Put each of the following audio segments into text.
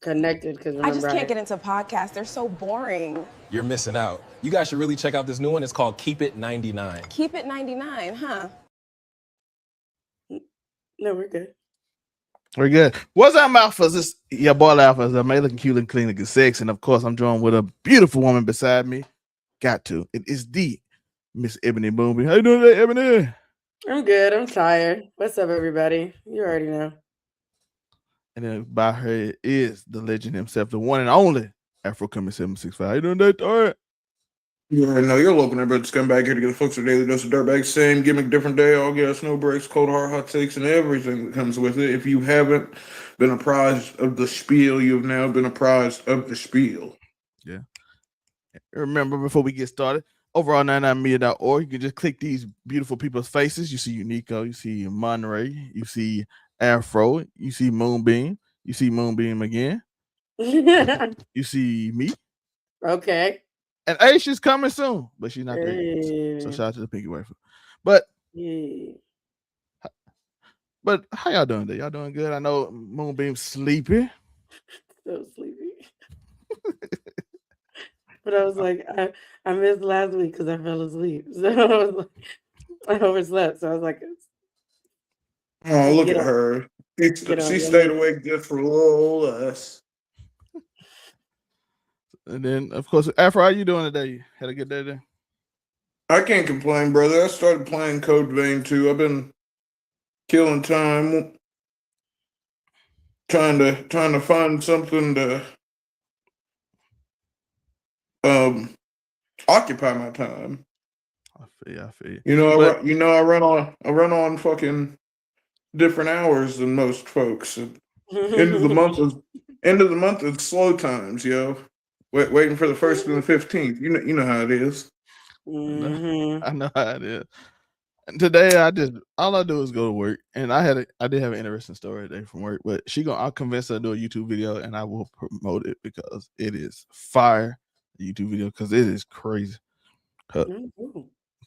connected because I just can't get into podcasts. They're so boring. You're missing out. You guys should really check out this new one. It's called Keep It 99. Keep It 99, huh? No, we're good. We're good. What's up, Alphas? This your boy Alphas. I'm looking cute and clean, looking sexy, and of course, I'm joined with a beautiful woman beside me. Got to. It is the Miss Ebony Boomby. How you doing today, Ebony? I'm good. I'm tired. What's up, everybody? You already know. And then by her is the legend himself, the one and only Afro Coming 765. How you doing today, Thor? You already know you're local neighborhood. Just come back here to get a folks a daily dose of dirtbag. Same gimmick, different day. All gas, no breaks, cold hard, hot takes, and everything that comes with it. If you haven't been apprised of the spiel, you've now been apprised of the spiel. Yeah. Remember, before we get started, over on 99media.org, you can just click these beautiful people's faces. You see Unico, you see Monterey, you see Afro, you see Moonbeam, you see Moonbeam again. You see me. Okay. And Aisha is coming soon, but she's not there yet. So shout out to the Pinky Wafer. But how y'all doing today? Y'all doing good? I know Moonbeam's sleepy. So sleepy. But I was like, I missed last week because I fell asleep. So I was like, I overslept. So I was like, oh, look at her. She stayed awake just for little us. And then, of course, Afro, how you doing today? Had a good day there? I can't complain, brother. I started playing Code Vein too. I've been killing time, trying to find something to occupy my time. I feel you. I run on fucking different hours than most folks. End of the month is slow times, yo. Waiting for the 1st and the 15th. You know how it is. Mm-hmm. I know how it is. And today all I do is go to work, and I did have an interesting story today from work, but I'll convince her to do a YouTube video, and I will promote it because it is fire. The YouTube video, because it is crazy. So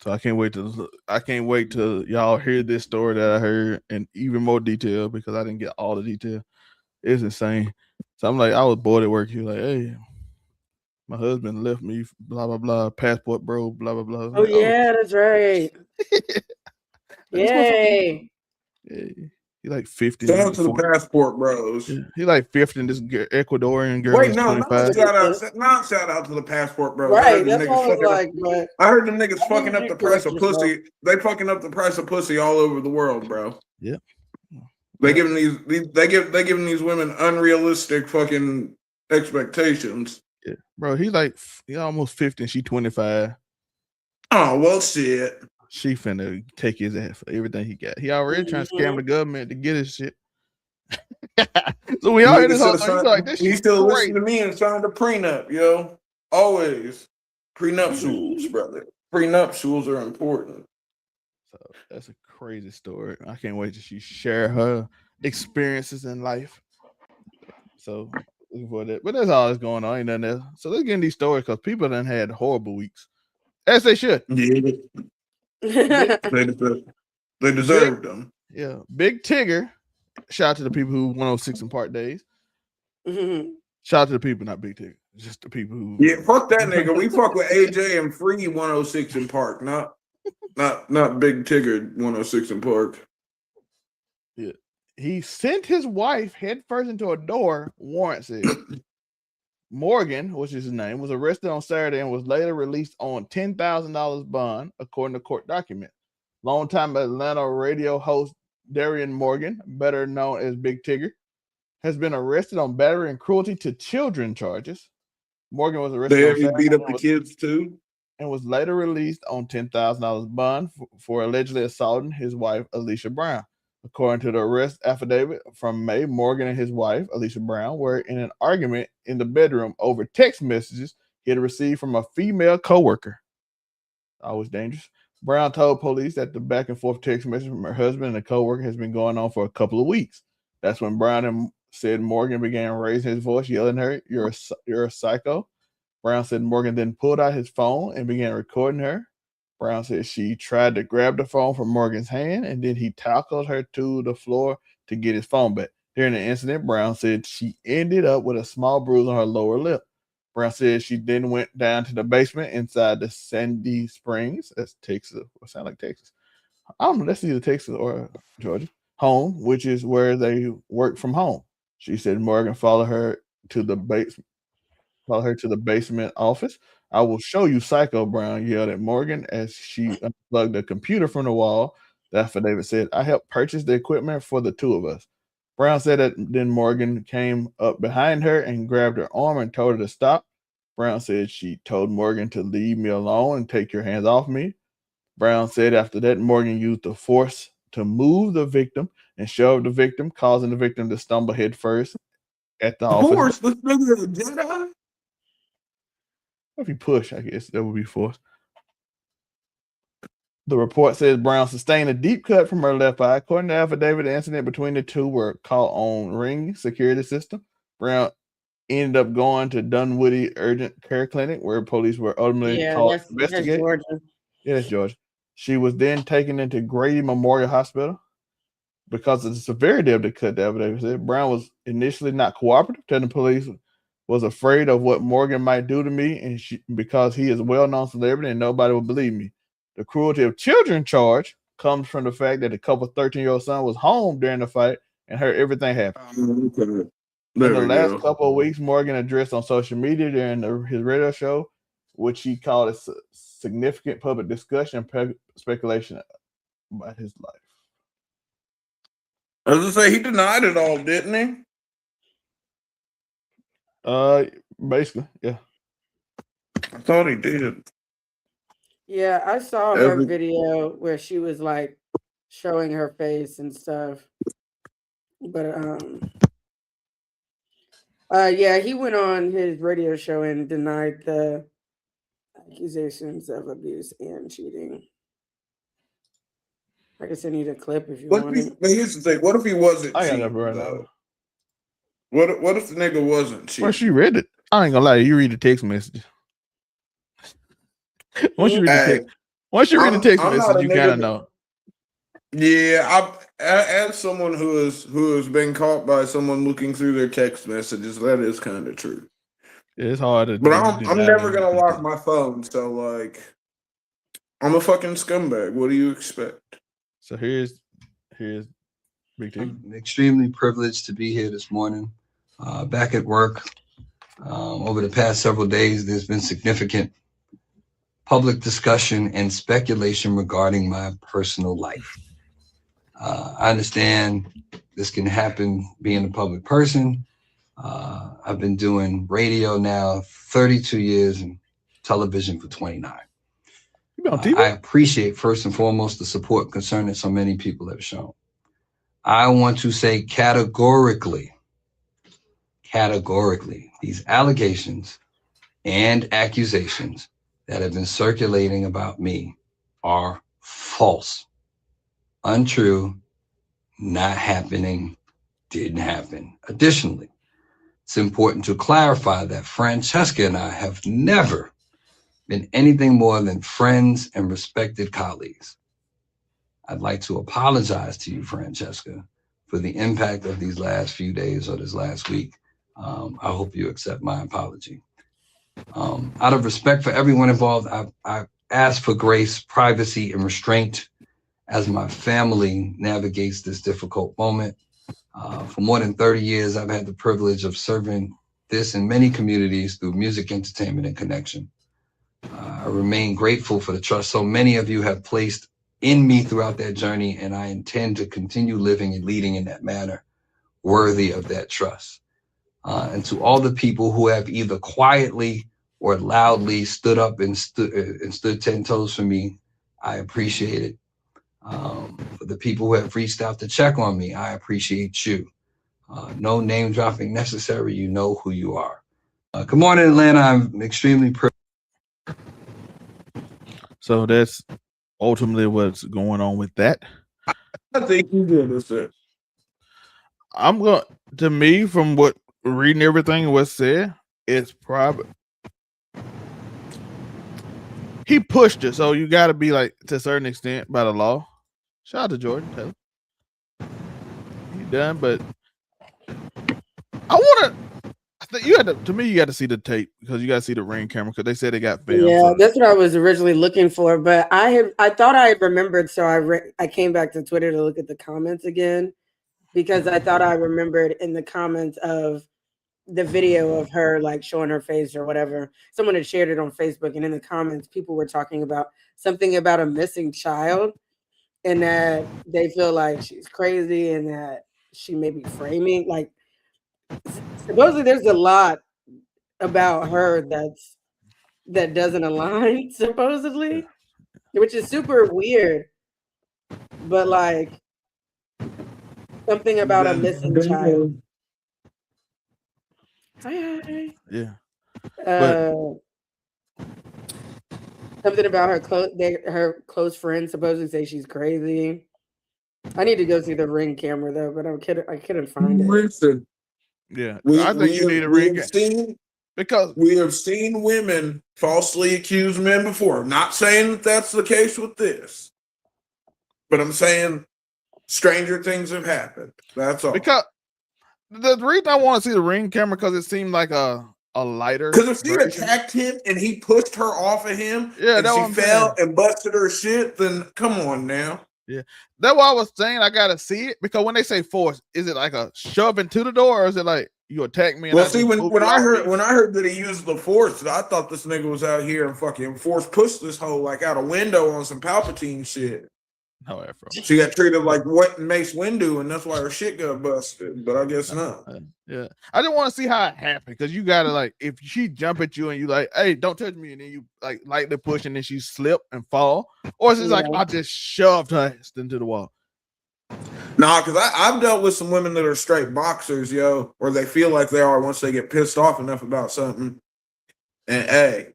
I can't wait till y'all hear this story that I heard in even more detail, because I didn't get all the detail. It's insane. So I'm like, I was bored at work. He was like, hey, my husband left me, blah, blah, blah, passport bro, blah, blah, blah. Oh, yeah, that's right. Yay. He like 50. Shout out to the passport bros. Yeah, he like 50 and this Ecuadorian girl. Wait, is no, 25. not shout out to the passport bros. Right, that's what I was like. But I heard them niggas fucking up the price of pussy. They fucking up the price of pussy all over the world, bro. Yeah. They giving these women unrealistic fucking expectations. Yeah, bro, he almost 50 and she 25. Oh, well, shit. She finna take his ass for everything he got. He already trying to scam the government to get his shit. So we all hear this whole thing. Like, this he's still listening to me and signed a prenup, yo. Always. Prenuptials, brother. Prenuptials are important. So that's a crazy story. I can't wait till she share her experiences in life. So looking for that. But that's all that's going on. Ain't nothing else. So let's get in these stories, because people done had horrible weeks. As they should. Yeah. They deserved them. Yeah. Big Tigger. Shout out to the people who 106 in Park days. Shout out to the people, not Big Tigger. Just the people who. Yeah, fuck that nigga. We fuck with AJ and Free 106 in Park, not Big Tigger 106 in Park. Yeah. He sent his wife headfirst into a door, warrant said. Morgan, which is his name, was arrested on Saturday and was later released on $10,000 bond, according to court documents. Longtime Atlanta radio host Darian Morgan, better known as Big Tigger, has been arrested on battery and cruelty to children charges. Morgan was arrested. They beat up the kids too, and was later released on $10,000 bond for allegedly assaulting his wife Alicia Brown. According to the arrest affidavit from May, Morgan and his wife, Alicia Brown, were in an argument in the bedroom over text messages he had received from a female coworker. Always dangerous. Brown told police that the back and forth text message from her husband and the coworker has been going on for a couple of weeks. That's when Brown said Morgan began raising his voice, yelling at her, "You're a psycho." Brown said Morgan then pulled out his phone and began recording her. Brown said she tried to grab the phone from Morgan's hand, and then he tackled her to the floor to get his phone back. During the incident, Brown said she ended up with a small bruise on her lower lip. Brown said she then went down to the basement inside the Sandy Springs, that's Texas, what sound like Texas. I don't know, that's either Texas or Georgia, home, which is where they work from home. She said Morgan followed her to the basement office. I will show you, Psycho, Brown yelled at Morgan as she unplugged the computer from the wall. The affidavit said, I helped purchase the equipment for the two of us. Brown said that then Morgan came up behind her and grabbed her arm and told her to stop. Brown said she told Morgan to leave me alone and take your hands off me. Brown said after that, Morgan used the force to move the victim and shove the victim, causing the victim to stumble head first at the office. Force, this nigga a Jedi? If you push, I guess that would be force. The report says Brown sustained a deep cut from her left eye. According to the affidavit, the incident between the two were caught on Ring security system. Brown ended up going to Dunwoody Urgent Care Clinic, where police were ultimately called to investigate. That's Georgia. Yeah, that's Georgia. She was then taken into Grady Memorial Hospital. Because of the severity of the cut, the affidavit said Brown was initially not cooperative, telling the police was afraid of what Morgan might do to me, and because he is a well-known celebrity and nobody would believe me. The cruelty of children charge comes from the fact that the couple's 13-year-old son was home during the fight and heard everything happen. Okay. In the last couple of weeks, Morgan addressed on social media during his radio show, which he called a significant public discussion and speculation about his life. I was gonna say he denied it all, didn't he? Basically, yeah. I thought he did. Yeah, I saw her video where she was like showing her face and stuff. But yeah, he went on his radio show and denied the accusations of abuse and cheating. I can send you the clip if you want it. But here's the thing: what if he wasn't I got cheating? never read that. What if the nigga wasn't cheating? Well, she read it. I ain't gonna lie, you read the text message. Once you read the text message, you kind of know. Yeah, as someone who has been caught by someone looking through their text messages, that is kind of true. Yeah, it's hard to. But I'm never gonna lock my phone, so like, I'm a fucking scumbag. What do you expect? So here's Big Tigger. I'm extremely privileged to be here this morning, back at work. Over the past several days, there's been significant public discussion and speculation regarding my personal life. I understand this can happen being a public person. I've been doing radio now 32 years and television for 29. I appreciate first and foremost the support and concern that so many people have shown. I want to say categorically, these allegations and accusations that have been circulating about me are false, untrue, not happening, didn't happen. Additionally, it's important to clarify that Francesca and I have never been anything more than friends and respected colleagues. I'd like to apologize to you, Francesca, for the impact of these last few days or this last week. I hope you accept my apology. Out of respect for everyone involved, I ask for grace, privacy, and restraint as my family navigates this difficult moment. For more than 30 years, I've had the privilege of serving this in many communities through music, entertainment, and connection. I remain grateful for the trust so many of you have placed in me throughout that journey, and I intend to continue living and leading in that manner worthy of that trust. And to all the people who have either quietly or loudly stood up and stood 10 toes for me, I appreciate it. For the people who have reached out to check on me, I appreciate you. No name dropping necessary. You know who you are. Good morning, Atlanta. I'm extremely privileged. So that's ultimately what's going on with that. I think you did this, sir. I'm going to me from what reading everything was said, it's probably he pushed it, so you got to be like to a certain extent by the law. Shout out to Jordan Taylor. He done, but I want to. You had to me. You got to see the tape because you got to see the ring camera because they said they got filmed. Yeah, that's what I was originally looking for, but I thought I had remembered, so I came back to Twitter to look at the comments again because I thought I remembered in the comments of the video of her like showing her face or whatever. Someone had shared it on Facebook, and in the comments, people were talking about something about a missing child and that they feel like she's crazy and that she may be framing. Like, supposedly, there's a lot about her that doesn't align, supposedly, which is super weird. But like something about a missing child. Hi. Yeah. Something about her close friends supposedly say she's crazy. I need to go see the ring camera though, but I couldn't find it. Listen, yeah, I think you need a ring camera because we have seen women falsely accuse men before. I'm not saying that that's the case with this, but I'm saying stranger things have happened. That's all. Because the reason I want to see the ring camera because it seemed like a lighter. Because if she attacked him and he pushed her off of him, yeah, and she fell and busted her shit, then come on now. Yeah, that's why I was saying I gotta see it because when they say force, is it like a shove into the door, or is it like you attack me? And well, see, when I heard that he used the force, I thought this nigga was out here and fucking force pushed this hoe like out a window on some Palpatine shit. No, Afro. She got treated like what Mace Windu, and that's why her shit got busted. But I guess not. Yeah, I didn't want to see how it happened because you gotta like if she jump at you and you like, hey, don't touch me, and then you like lightly push and then she slip and fall, or is it like I just shoved her ass into the wall? Nah, because I've dealt with some women that are straight boxers, yo, or they feel like they are once they get pissed off enough about something. And hey,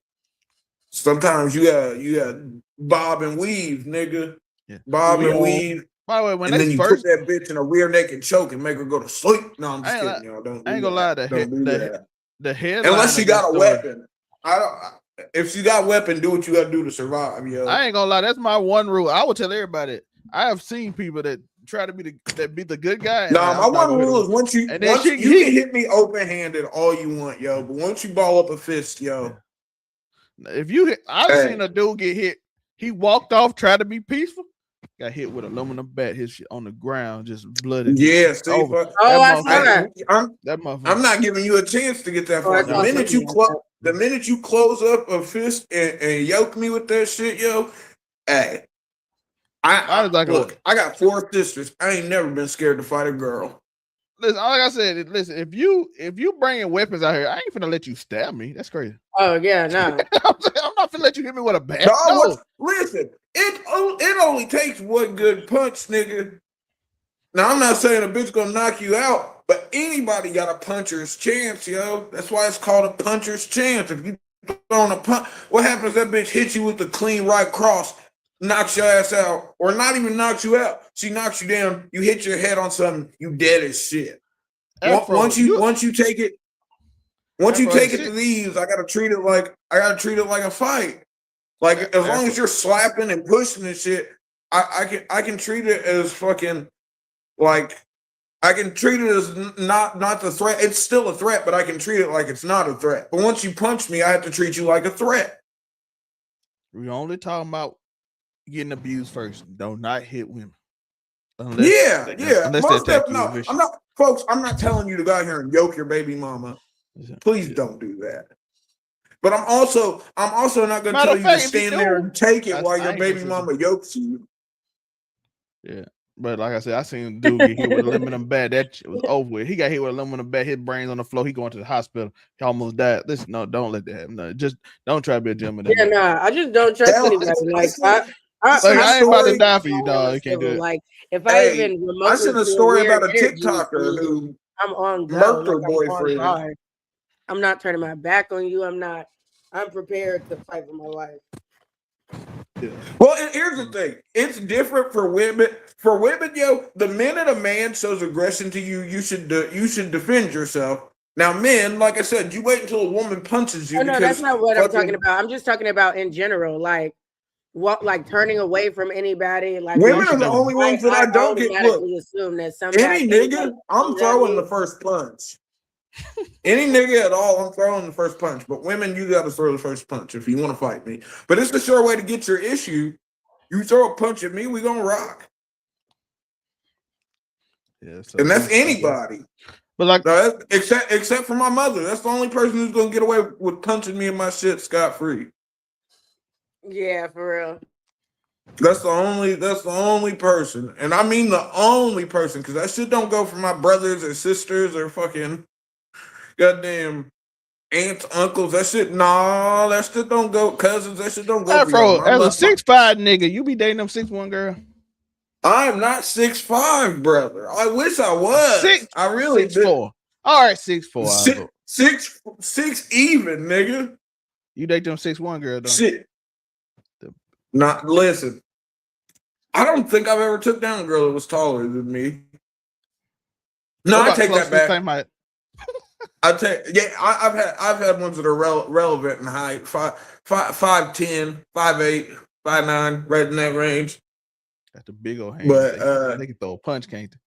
sometimes you got bob and weave, nigga. Yeah. Bob and weave. By the way, when and then you put that bitch in a rear naked choke and make her go to sleep. No, I'm just kidding, y'all. I ain't gonna lie, the head. Unless she got a weapon. If she got a weapon, do what you gotta do to survive, yo. I ain't gonna lie, that's my one rule. I will tell everybody. I have seen people that try to be the good guy. No, my one rule is once you can hit me open handed all you want, yo. But once you ball up a fist, yo. If you hit, I've seen a dude get hit. He walked off, tried to be peaceful. Got hit with an aluminum bat, his shit on the ground, just bloody. Yeah, see, I saw that. I'm not giving you a chance to get that far. The minute you close up a fist and yoke me with that shit, yo, hey, I got 4 sisters. I ain't never been scared to fight a girl. Listen, like I said, listen, if you bringing weapons out here, I ain't finna let you stab me. That's crazy. Oh yeah, no. I'm not finna let you hit me with a bat. No. Listen, it only takes one good punch, nigga. Now I'm not saying a bitch gonna knock you out, but anybody got a puncher's chance, yo. That's why it's called a puncher's chance. If you throwing a punch, what happens if that bitch hits you with the clean right cross, knocks your ass out, or not even knocks you out? She knocks you down, you hit your head on something, you dead as shit. Once you take it to these, I gotta treat it like a fight. Like as long as you're slapping and pushing and shit, I can treat it as fucking like I can treat it as not the threat. It's still a threat, but I can treat it like it's not a threat. But once you punch me, I have to treat you like a threat. We're only talking about getting abused first. Do not hit women. Unless most definitely. I'm not telling you to go out here and yoke your baby mama. Please don't do that. But I'm also not going to tell you to stand there and take it while your baby mama yokes you. Yeah, but like I said, I seen a dude get hit with an aluminum bat. That shit was over with. He got hit with an aluminum bat. His brains on the floor. He going to the hospital. He almost died. Listen, no, don't let that happen. No, just don't try to be a gentleman. Yeah, nah, I just don't trust anybody. Like I ain't about to die for you, dog. You can't do it. Like if I even remotely I seen a story about a TikToker who I'm on murked her boyfriend. I'm not turning my back on you. I'm prepared to fight for my life. Yeah. Well, here's the thing. It's different for women. For women, yo, the minute a man shows aggression to you, you should defend yourself. Now, men, like I said, you wait until a woman punches you. Oh, no, that's not what I'm talking about. I'm just talking about in general, like turning away from anybody. Like women are the only ones that I don't get. Look, assume that any nigga, I'm throwing the first punch. Any nigga at all, I'm throwing the first punch. But women, you got to throw the first punch if you want to fight me. But it's the sure way to get your issue. You throw a punch at me, we gonna rock. Yeah, so And that's anybody. But like, no, except for my mother. That's the only person who's gonna get away with punching me in my shit scot free. Yeah, for real. That's the only person, and I mean the only person, because that shit don't go for my brothers or sisters or fucking goddamn aunts, uncles. That shit don't go. Cousins, that shit don't go. bro, as a 6'5" nigga, you be dating them 6'1" girl. I'm not 6'5", brother. I wish I was. I really 6'4". All right, 6'4". Six even, nigga. You date them 6'1" girl, though. Shit. Not listen. I don't think I've ever took down a girl that was taller than me. No, I take that back. I've had ones that are relevant in height. 5'10", 5'8", 5'9", right in that range. That's a big old hand. But they can throw a punch, can't they?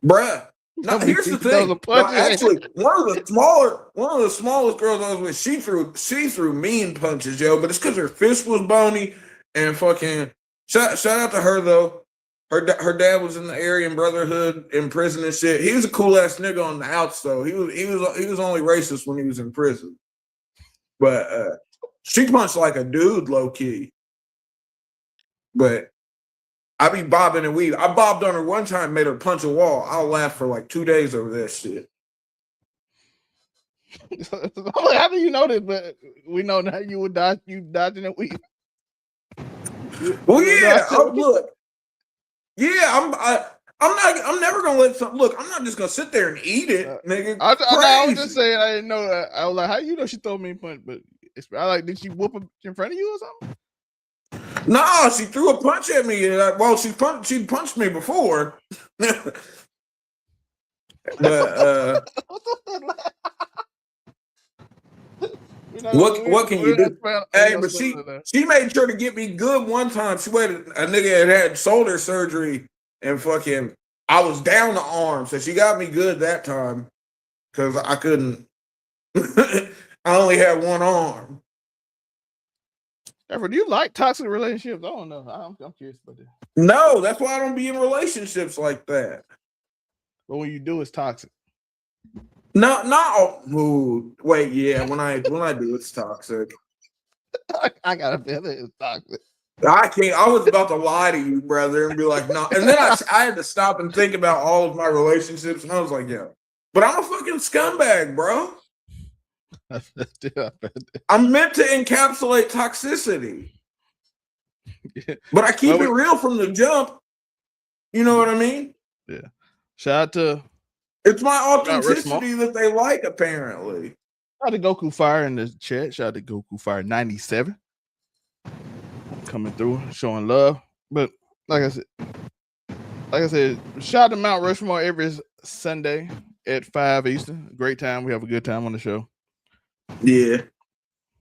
Bruh. No, here's the thing. No, actually, one of the smallest girls I was with, she threw mean punches, yo. But it's because her fist was bony and fucking. Shout out to her though. Her dad was in the Aryan Brotherhood in prison and shit. He was a cool ass nigga on the outs though. He was only racist when he was in prison. But she punched like a dude, low key. But I be bobbing and weaving. I bobbed on her one time, made her punch a wall. I'll laugh for like 2 days over that shit. How do you know this? But we know now you dodging and weaving. Well, yeah. Look. Yeah, I'm never gonna let something. Look, I'm not just gonna sit there and eat it, nigga. I was just saying, I didn't know that. I was like, how you know she throw me a punch? But I like, did she whoop up in front of you or something? Nah, she threw a punch at me. Well, she punched me before. But what can you do? Hey, but she made sure to get me good one time. She waited. A nigga had shoulder surgery and fucking I was down the arm, so she got me good that time because I couldn't. I only had one arm. Ever, do you like toxic relationships? I don't know. I'm curious about that. No, that's why I don't be in relationships like that. But when you do, it's toxic. No. Wait, yeah. When I do, it's toxic. I gotta feel it. It's toxic. I can't. I was about to lie to you, brother, and be like, no. And then I had to stop and think about all of my relationships, and I was like, yeah. But I'm a fucking scumbag, bro. I'm meant to encapsulate toxicity, but I keep it real from the jump. You know what I mean? Yeah. Shout out to. It's my authenticity that they like, apparently. Shout out to Goku Fire in the chat. Shout out to Goku Fire 97 coming through, showing love. But like I said, shout out to Mount Rushmore every Sunday at 5 Eastern. Great time. We have a good time on the show. Yeah.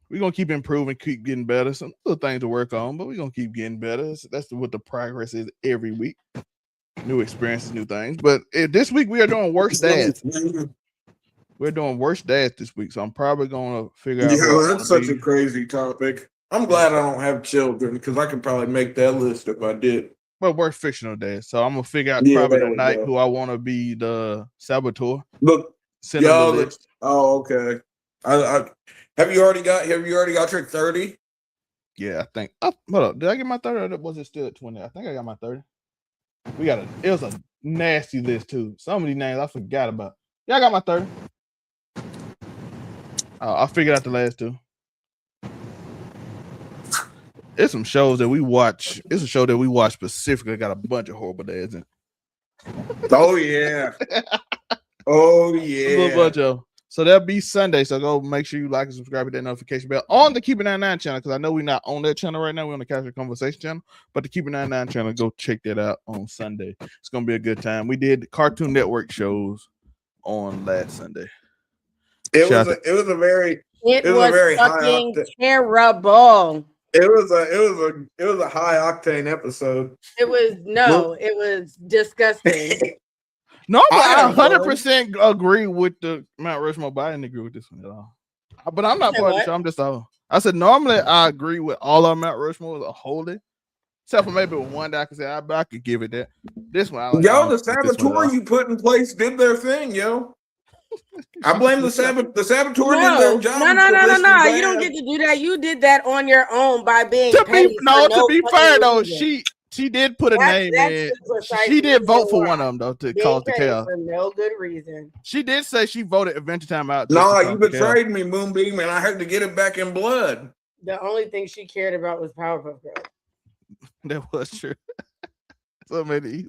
We're gonna keep improving, keep getting better. Some little things to work on, but we're gonna keep getting better. That's what the progress is every week. New experiences, new things. But this week we are doing worst dads. We're doing worst dads this week, so I'm probably gonna figure out. Yeah, that's such a crazy topic. I'm glad I don't have children because I could probably make that list if I did. Well, worst fictional dads. So I'm gonna figure out probably tonight who I want to be the saboteur. Look, oh, okay. Have you already got trick 30? Yeah, I think. Hold up, did I get my 30 or was it still at 20? I think I got my 30. It was a nasty list too. Some of these names I forgot about. Yeah, I got my 30. I figured out the last two. It's some shows that we watch. It's a show that we watch specifically. Got a bunch of horrible dads in. Oh yeah. Oh yeah. A little bunch of. So that'll be Sunday. So go make sure you like and subscribe to that notification bell on the Keep It 99 channel, because I know we're not on that channel right now. We're on the Casual Conversation channel, but the Keep It 99 channel, go check that out on Sunday. It's gonna be a good time. We did Cartoon Network shows on last Sunday. It was a very fucking terrible. It was a high octane episode. It was disgusting. No, I I 100% agree with the Mount Rushmore, but I didn't agree with this one at all. But I'm not You said part of the what? show. I'm just all. I said normally I agree with all our Mount Rushmore are holding, except for maybe one that I could say I could give it that. This one, I like. Yo, the saboteur you put in place did their thing, yo. I blame the saboteur. The saboteur did their job. No. You don't get to do that. You did that on your own by being petty. To be fair though, reason. she did put a name in. She did vote for one of them though to cause the chaos for no good reason. She did say she voted Adventure Time out. No, you betrayed me, Moonbeam, and I had to get it back in blood. The only thing she cared about was Powerpuff Girls. That was true. So maybe,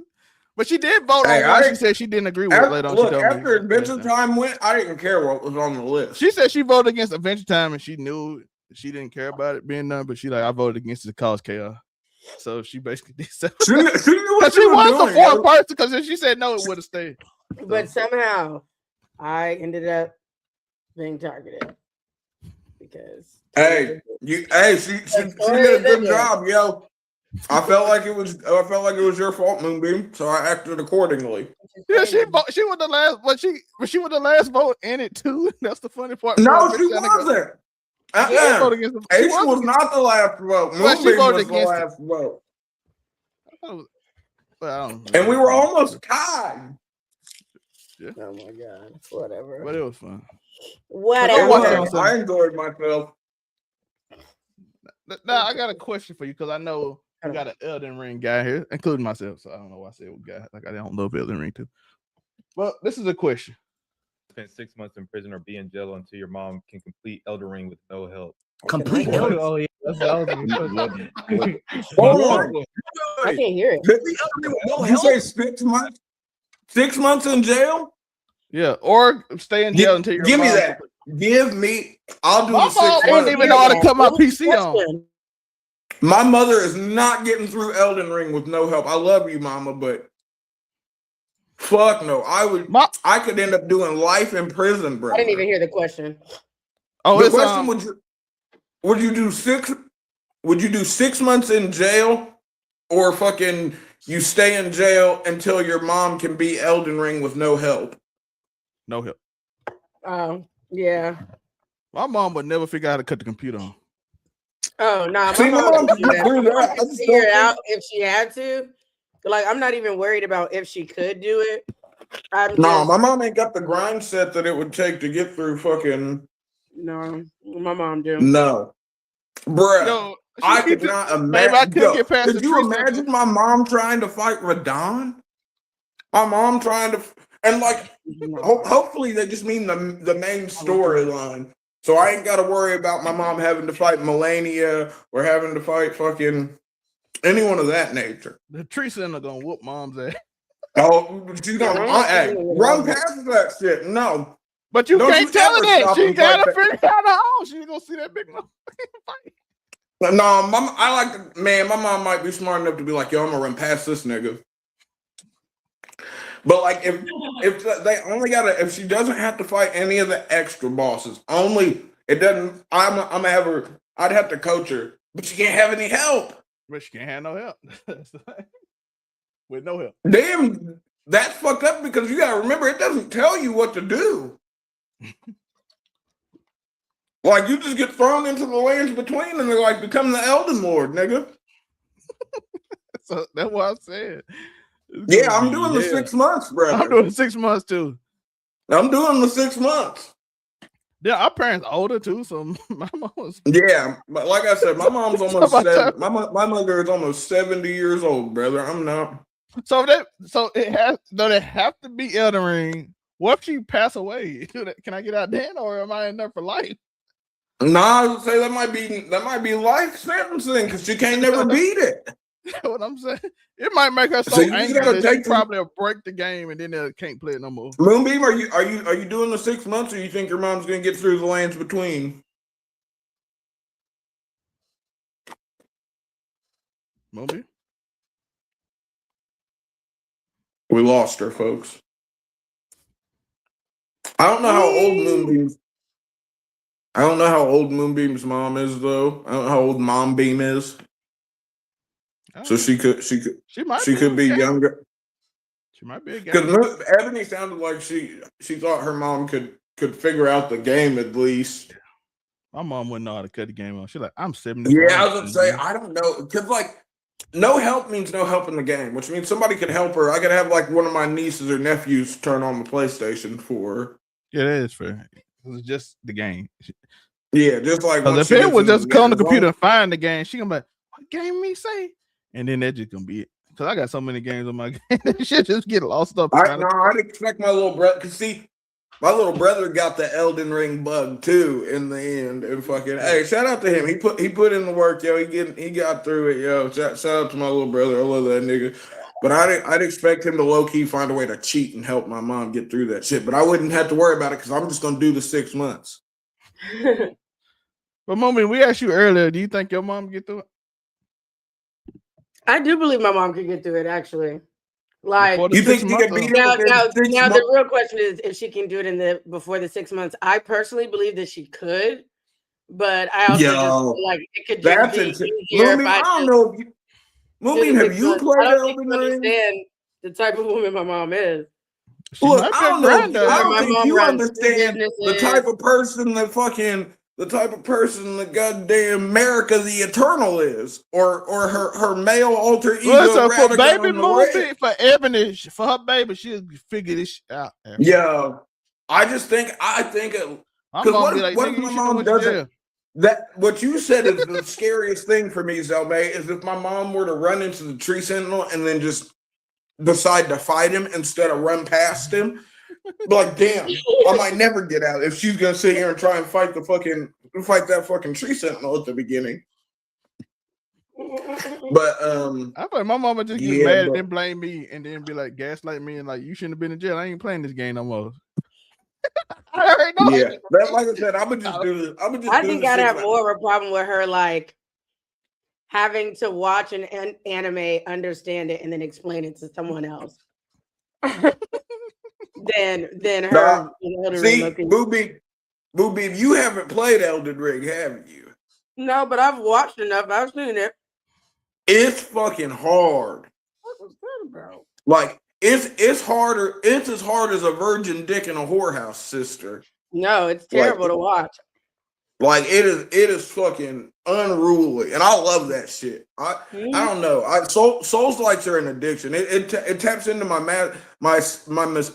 but she did vote on one. She said she didn't agree with it later on. Look, after Adventure Time went, I didn't care what was on the list. She said she voted against Adventure Time, and she knew she didn't care about it being done. But she I voted against it to cause chaos. So she basically did so. She knew what she was the fourth person because if she said no, it would have stayed. But somehow, I ended up being targeted because. She did a good job, yo. I felt like it was your fault, Moonbeam, so I acted accordingly. Yeah, she was the last, but she was the last vote in it too. That's the funny part. No, she wasn't. Ace was not the last vote. Moonbeam was the last vote. And we were almost tied. Yeah. Oh my god! Whatever. But it was fun. Whatever. I enjoyed myself. Now I got a question for you because I know you got an Elden Ring guy here, including myself. So I don't know why I said guy. Like I don't love Elden Ring too. But this is a question. Spend 6 months in prison or be in jail until your mom can complete Elden Ring with no help. Complete Elden Ring. Oh yeah, Hold on. I can't hear it. Did you say 6 months? 6 months in jail? Yeah, or stay in jail until your give mom. me that. Give me. I'll do my the 6 months. I didn't even know how to cut my PC on. My mother is not getting through Elden Ring with no help. I love you, Mama, but fuck no. I could end up doing life in prison, bro. I didn't even hear the question. Oh, the question would you do 6 months in jail or fucking you stay in jail until your mom can beat Elden Ring with no help? No help. Yeah. My mom would never figure out how to cut the computer on. Oh no, my mom would figure it out if she had to. Like, I'm not even worried about if she could do it. My mom ain't got the grind set that it would take to get through fucking. No, my mom do. No, bruh. No, I could not imagine. Could you imagine my mom trying to fight Radon? My mom trying to, and like, hopefully they just mean the main storyline. So I ain't got to worry about my mom having to fight Melania or having to fight fucking anyone of that nature. The tree center gonna whoop mom's ass. Oh, she's gonna run past that shit. No, but you can't tell her that. She gotta figure out her own. She's gonna see that big mom fight. No, my mom might be smart enough to be like, yo, I'm gonna run past this nigga. But like, if they only if she doesn't have to fight any of the extra bosses, it doesn't. I'm gonna have her. I'd have to coach her, but she can't have any help. But she can't have no help. With no help. Damn, that's fucked up because you gotta remember it doesn't tell you what to do. Like you just get thrown into the lands between and they're like become the Elden Lord, nigga. So that's what I said. Yeah, I'm doing the 6 months, bro. I'm doing 6 months too. I'm doing the 6 months. Yeah, our parents older too, so my mom was. Yeah, but like I said, my mom's almost 70. My mother is almost 70 years old, brother. I'm not. So it has. Do they have to be Elden Ring? What if she pass away? Can I get out then, or am I in there for life? Nah, I would say that might be life sentencing because she can't never beat it. What I'm saying, it might make her so angry that she probably will break the game and then they can't play it no more. Moonbeam, are you doing the 6 months, or you think your mom's gonna get through the lands between? Moonbeam, we lost her, folks. I don't know how old Moonbeam's mom is, though. I don't know how old Mom Beam is. So she could be younger. She might be a guy. Because Ebony sounded like she thought her mom could figure out the game at least. My mom wouldn't know how to cut the game on. She's like, I'm 75. Yeah, I was gonna say I don't know because like no help means no help in the game, which means somebody could help her. I could have like one of my nieces or nephews turn on the PlayStation for her. Yeah, that is fair. It's just the game. Yeah, just like Because if it was just come on the computer and find the game, she gonna be like, what game me say? And then that just gonna be it. Because I got so many games on my game, that shit just get lost up. I'd expect my little brother, because see, my little brother got the Elden Ring bug too in the end, and fucking hey, shout out to him. He put in the work, yo. He got through it, yo. Shout out to my little brother. I love that nigga. But I'd expect him to low key find a way to cheat and help my mom get through that shit. But I wouldn't have to worry about it because I'm just gonna do the 6 months. But Mommy, we asked you earlier, do you think your mom get through it? I do believe my mom could get through it, actually. Like, you think she could beat now it? The real question is if she can do it before the 6 months. I personally believe that she could, but I also just feel like it could just be easier. I don't know if you. Moomin, have you played Elden Ring? Understand the type of woman my mom is. Look, I don't know. I don't think you understand the type of person that goddamn America the Eternal is, or her male alter ego. Well, so for baby Moomin, for Ebony, for her baby, she'll figure this out. Yeah, I think what if my mom doesn't? That what you said is the scariest thing for me, Zelmay, is if my mom were to run into the tree sentinel and then just decide to fight him instead of run past him. Like, damn, I might never get out if she's gonna sit here and try and fight that fucking tree sentinel at the beginning. But I thought my mama just get mad and then blame me and then be like gaslight me and like you shouldn't have been in jail. I ain't playing this game no more. Yeah, that like I said, I would just do this. I think I'd have more of a problem with her like having to watch an anime, understand it, and then explain it to someone else. than her. See, Booby, you haven't played Elden Ring, have you? No, but I've watched enough. I've seen it. It's fucking hard. What was that about? Like it's harder. It's as hard as a virgin dick in a whorehouse, sister. No, it's terrible to watch. Like it is fucking unruly, and I love that shit. I don't know. Souls likes are an addiction. It taps into my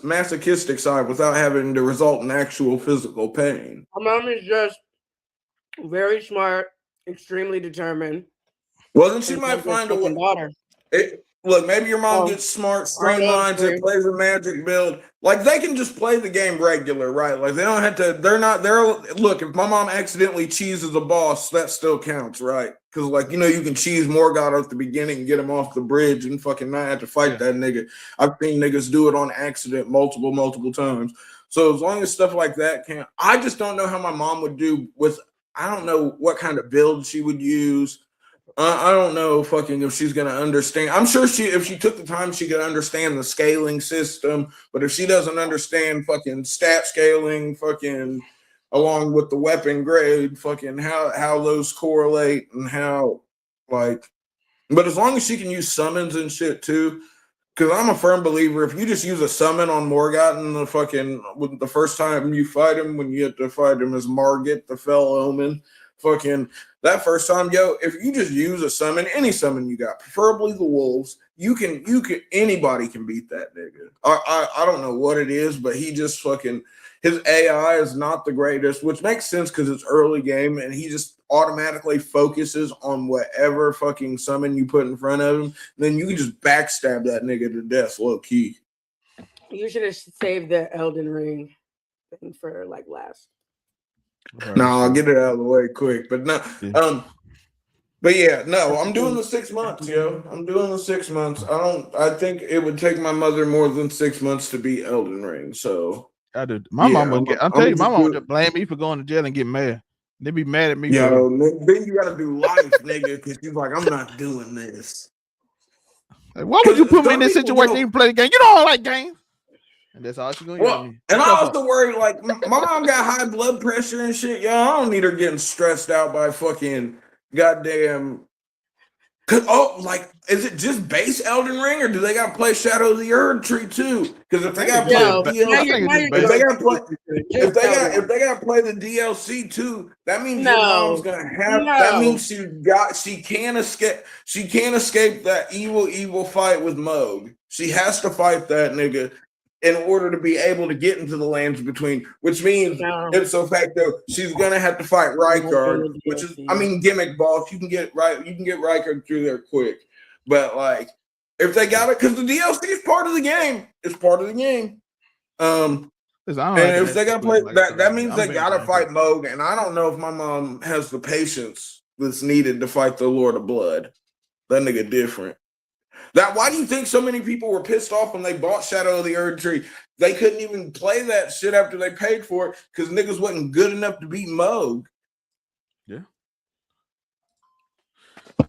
masochistic side without having to result in actual physical pain. My mom is just very smart, extremely determined. Well, then she might find a way. Look, maybe your mom gets smart, streamlines it, plays a magic build. Like they can just play the game regular, right? Like they don't have to. Look, if my mom accidentally cheeses a boss, that still counts, right? Because like you can cheese Morgoth at the beginning and get him off the bridge and fucking not have to fight that nigga. I've seen niggas do it on accident multiple times. So as long as stuff like that can't, I just don't know how my mom would do with. I don't know what kind of build she would use. I don't know fucking if she's gonna understand. I'm sure if she took the time, she could understand the scaling system. But if she doesn't understand fucking stat scaling, fucking along with the weapon grade, fucking how those correlate and how like. But as long as she can use summons and shit too, because I'm a firm believer if you just use a summon on Morgoth and the first time you fight him, when you have to fight him as Margit, the Fell Omen. Fucking that first time, if you just use a summon, any summon you got, preferably the wolves, anybody can beat that nigga. I don't know what it is, but he just fucking his AI is not the greatest, which makes sense because it's early game and he just automatically focuses on whatever fucking summon you put in front of him. And then you can just backstab that nigga to death low key. You should have saved the Elden Ring thing for like last. No, I'll get it out of the way quick. But no, but yeah, no, I'm doing the 6 months, yo. I'm doing the 6 months. I think it would take my mother more than 6 months to beat Elden Ring. So I do. My mom wouldn't get. I'm telling you, my mom would just blame me for going to jail and get mad. They'd be mad at me. Yo, then you gotta do life, nigga, because she's like, I'm not doing this. Like, why would you put me in this situation to even play the game? You don't like games. And that's all she's gonna get me. And I also worry, like, my mom got high blood pressure and shit. Yo, I don't need her getting stressed out by fucking goddamn Like, is it just base Elden Ring, or do they got to play Shadow of the Erd Tree too? Because if they got to play Yo, the now DLC, you're if they got to play the DLC too, that means your mom's gonna have. That means she can't escape that evil fight with Moog. She has to fight that nigga in order to be able to get into the lands between, which means ipso facto she's gonna have to fight Rykard, which is, I mean, gimmick boss. You can get Rykard through there quick, but like if they got it, because the DLC is part of the game. It's part of the game. And if they gotta play that means they gotta fight Moog, and I don't know if my mom has the patience that's needed to fight the Lord of Blood. That nigga different. Why do you think so many people were pissed off when they bought Shadow of the Erd Tree? They couldn't even play that shit after they paid for it because niggas wasn't good enough to beat Moog. Yeah.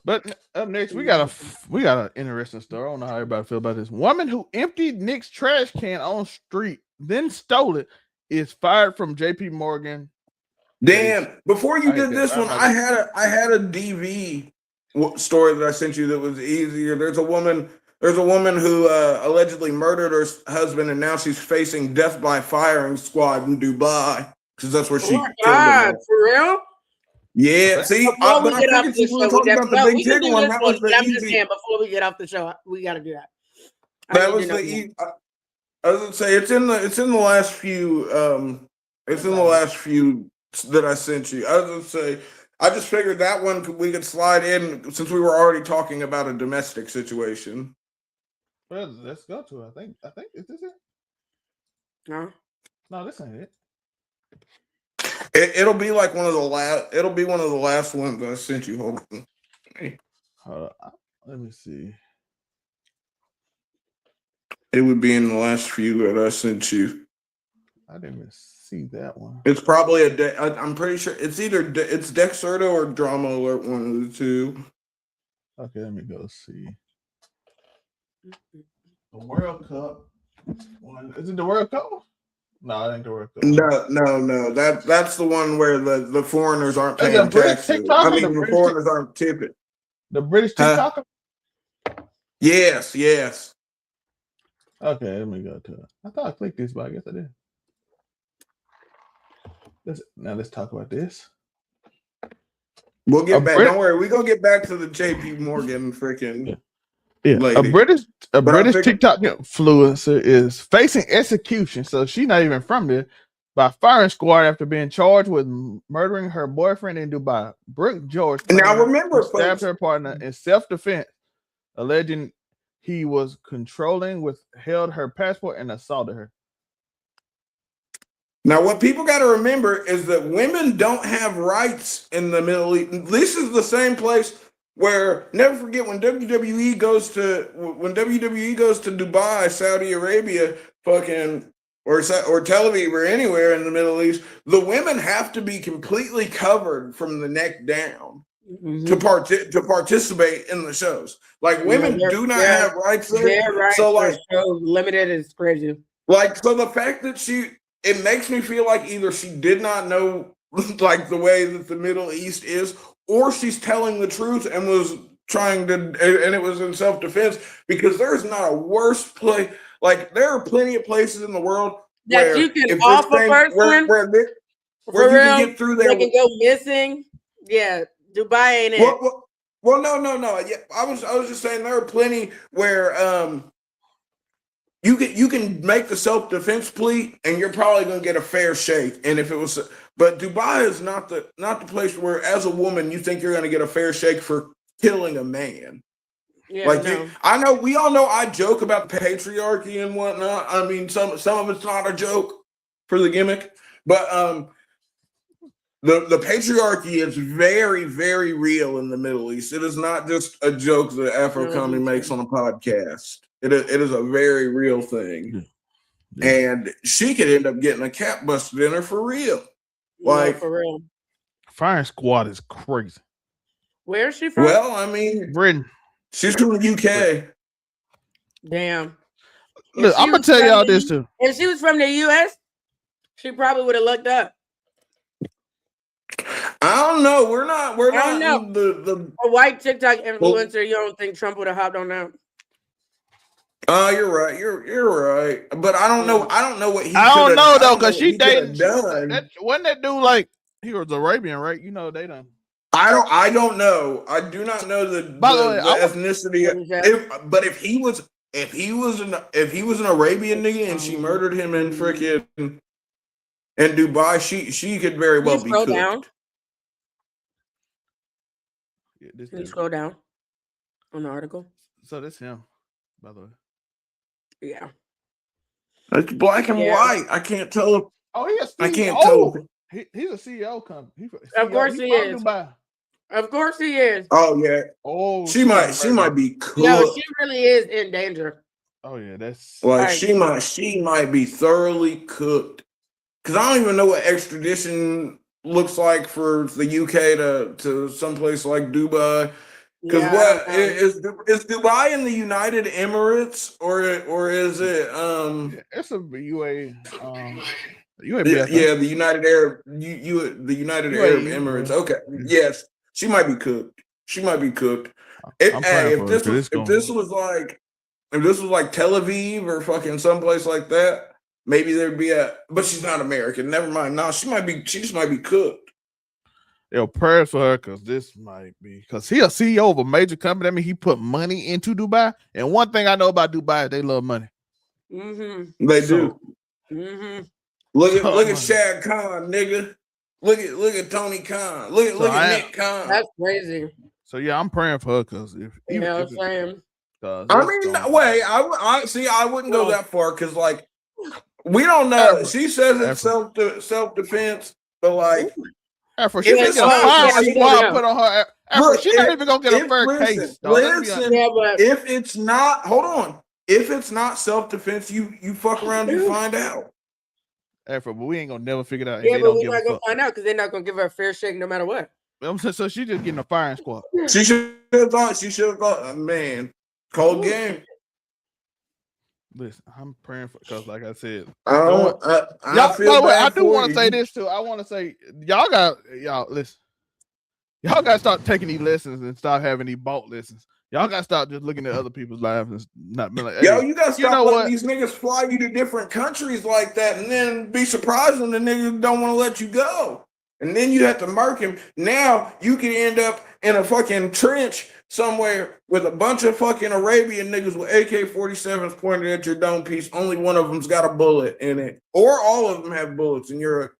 But up next, we got an interesting story. I don't know how everybody feel about this. Woman who emptied Nick's trash can on street, then stole it, is fired from JP Morgan. Damn! Before you did this one, I had a DV story that I sent you that was easier. There's a woman who allegedly murdered her husband, and now she's facing death by firing squad in Dubai because that's where she killed him. For real? Yeah. See, before we get off the show, the Big Tigger one. That was the I'm easy. just saying, before we get off the show, we got to do that. That was the easy. I was gonna say it's in the last few. It's in the last few that I sent you. I was gonna say. I just figured that one we could slide in since we were already talking about a domestic situation. Well, let's go to it. I think is this it? No, this ain't it. It'll be like one of the last. It'll be one of the last ones that I sent you. Hold on. Let me see. It would be in the last few that I sent you. I didn't even see that one. It's probably I'm pretty sure it's either it's Dexerto or Drama Alert, one of the two. Okay, let me go see. The World Cup. Is it the World Cup? No, I think the World Cup. No. That's the one where the foreigners aren't paying taxes. I mean, the foreigners aren't tipping. The British TikToker? Yes. Okay, let me go to it. I thought I clicked this, but I guess I did. Let's talk about this. We'll get back. Don't worry, we're gonna get back to the JP Morgan freaking lady. A British TikTok influencer is facing execution, so she's not even from there, by firing squad after being charged with murdering her boyfriend in Dubai. Brooke George stabbed her partner in self-defense, alleging he was withheld her passport and assaulted her. Now, what people got to remember is that women don't have rights in the Middle East. This is the same place where, never forget, when WWE goes to Dubai, Saudi Arabia, fucking or Tel Aviv or anywhere in the Middle East, the women have to be completely covered from the neck down to participate in the shows. Like, women do not have rights there. Their rights so like are so limited, it's crazy. Like, so the fact that it makes me feel like either she did not know like the way that the Middle East is, or she's telling the truth and was trying to, and it was in self-defense, because there's not a worse place. Like, there are plenty of places in the world that you can off a person where you can get through there. They can go missing. Yeah, Dubai ain't it. Well, no. Yeah, I was just saying there are plenty where you can make the self-defense plea and you're probably gonna get a fair shake. And if it was, but Dubai is not the place where, as a woman, you think you're gonna get a fair shake for killing a man. Yeah, like I know we all know I joke about patriarchy and whatnot. I mean, some of it's not a joke for the gimmick, but the patriarchy is very, very real in the Middle East. It is not just a joke that Afro Comedy makes on a podcast. It is a very real thing. Yeah. And she could end up getting a cap busted in her for real. Like, for real. Firing squad is crazy. Where is she from? Well, I mean, Britain. She's from the UK. Damn. Look, I'm gonna tell y'all this too. If she was from the US, she probably would have looked up. I don't know. We're not. We're I don't not the. A white TikTok influencer, you don't think Trump would have hopped on that? You're right. You're right. But I don't know. I don't know what he. I don't know though, because she dated. dating. Wasn't that dude like he was Arabian, right? You know they done. I don't know. I do not know the ethnicity. If he was an Arabian nigga and she murdered him in freaking in Dubai, she could very well be. Scroll down. Yeah, Can you scroll down on the article? So that's him, by the way. Yeah. It's black and white. I can't tell. Oh, he a CEO. I can't tell. He's a CEO company. Of course he is. Dubai. Of course he is. Oh yeah. Oh, she might be cooked. Yo, she really is in danger. Oh yeah, that's like she might be thoroughly cooked. Because I don't even know what extradition looks like for the UK to someplace like Dubai. Because is Dubai in the United Emirates or is it it's a UAE the United Arab Arab Emirates. Okay. Yes. She might be cooked. If this was like Tel Aviv or fucking someplace like that, maybe there'd be but she's not American. Never mind. No, she just might be cooked. Yo, prayers for her because this might be because he a CEO of a major company. I mean, he put money into Dubai. And one thing I know about Dubai is they love money. Mm-hmm. They do. Mm-hmm. Look at Shad Khan, nigga. Look at Tony Khan. Look at Nick Khan. That's crazy. So yeah, I'm praying for her because I wouldn't go that far because like we don't know. She says it's self-defense, but like Afro, she gonna get a firing squad put on her. Afro, she's not even gonna get a fair case. If it's not, hold on. If it's not self-defense, you fuck around and find out. Afro, but we ain't gonna never figure it out. Yeah, but we're not gonna find out because they're not gonna give her a fair shake no matter what. So she just getting a firing squad. She should have thought, man, cold game. Listen, I'm praying for because, like I said, I do want to say this too. I want to say y'all got to start taking these lessons and start having these bought lessons. Y'all got to start just looking at other people's lives and not being like, hey, yo, you got to stop letting these niggas fly you to different countries like that, and then be surprised when the niggas don't want to let you go, and then you have to murk him. Now you can end up in a fucking trench somewhere with a bunch of fucking Arabian niggas with AK-47s pointed at your dome piece. Only one of them's got a bullet in it, or all of them have bullets, and you're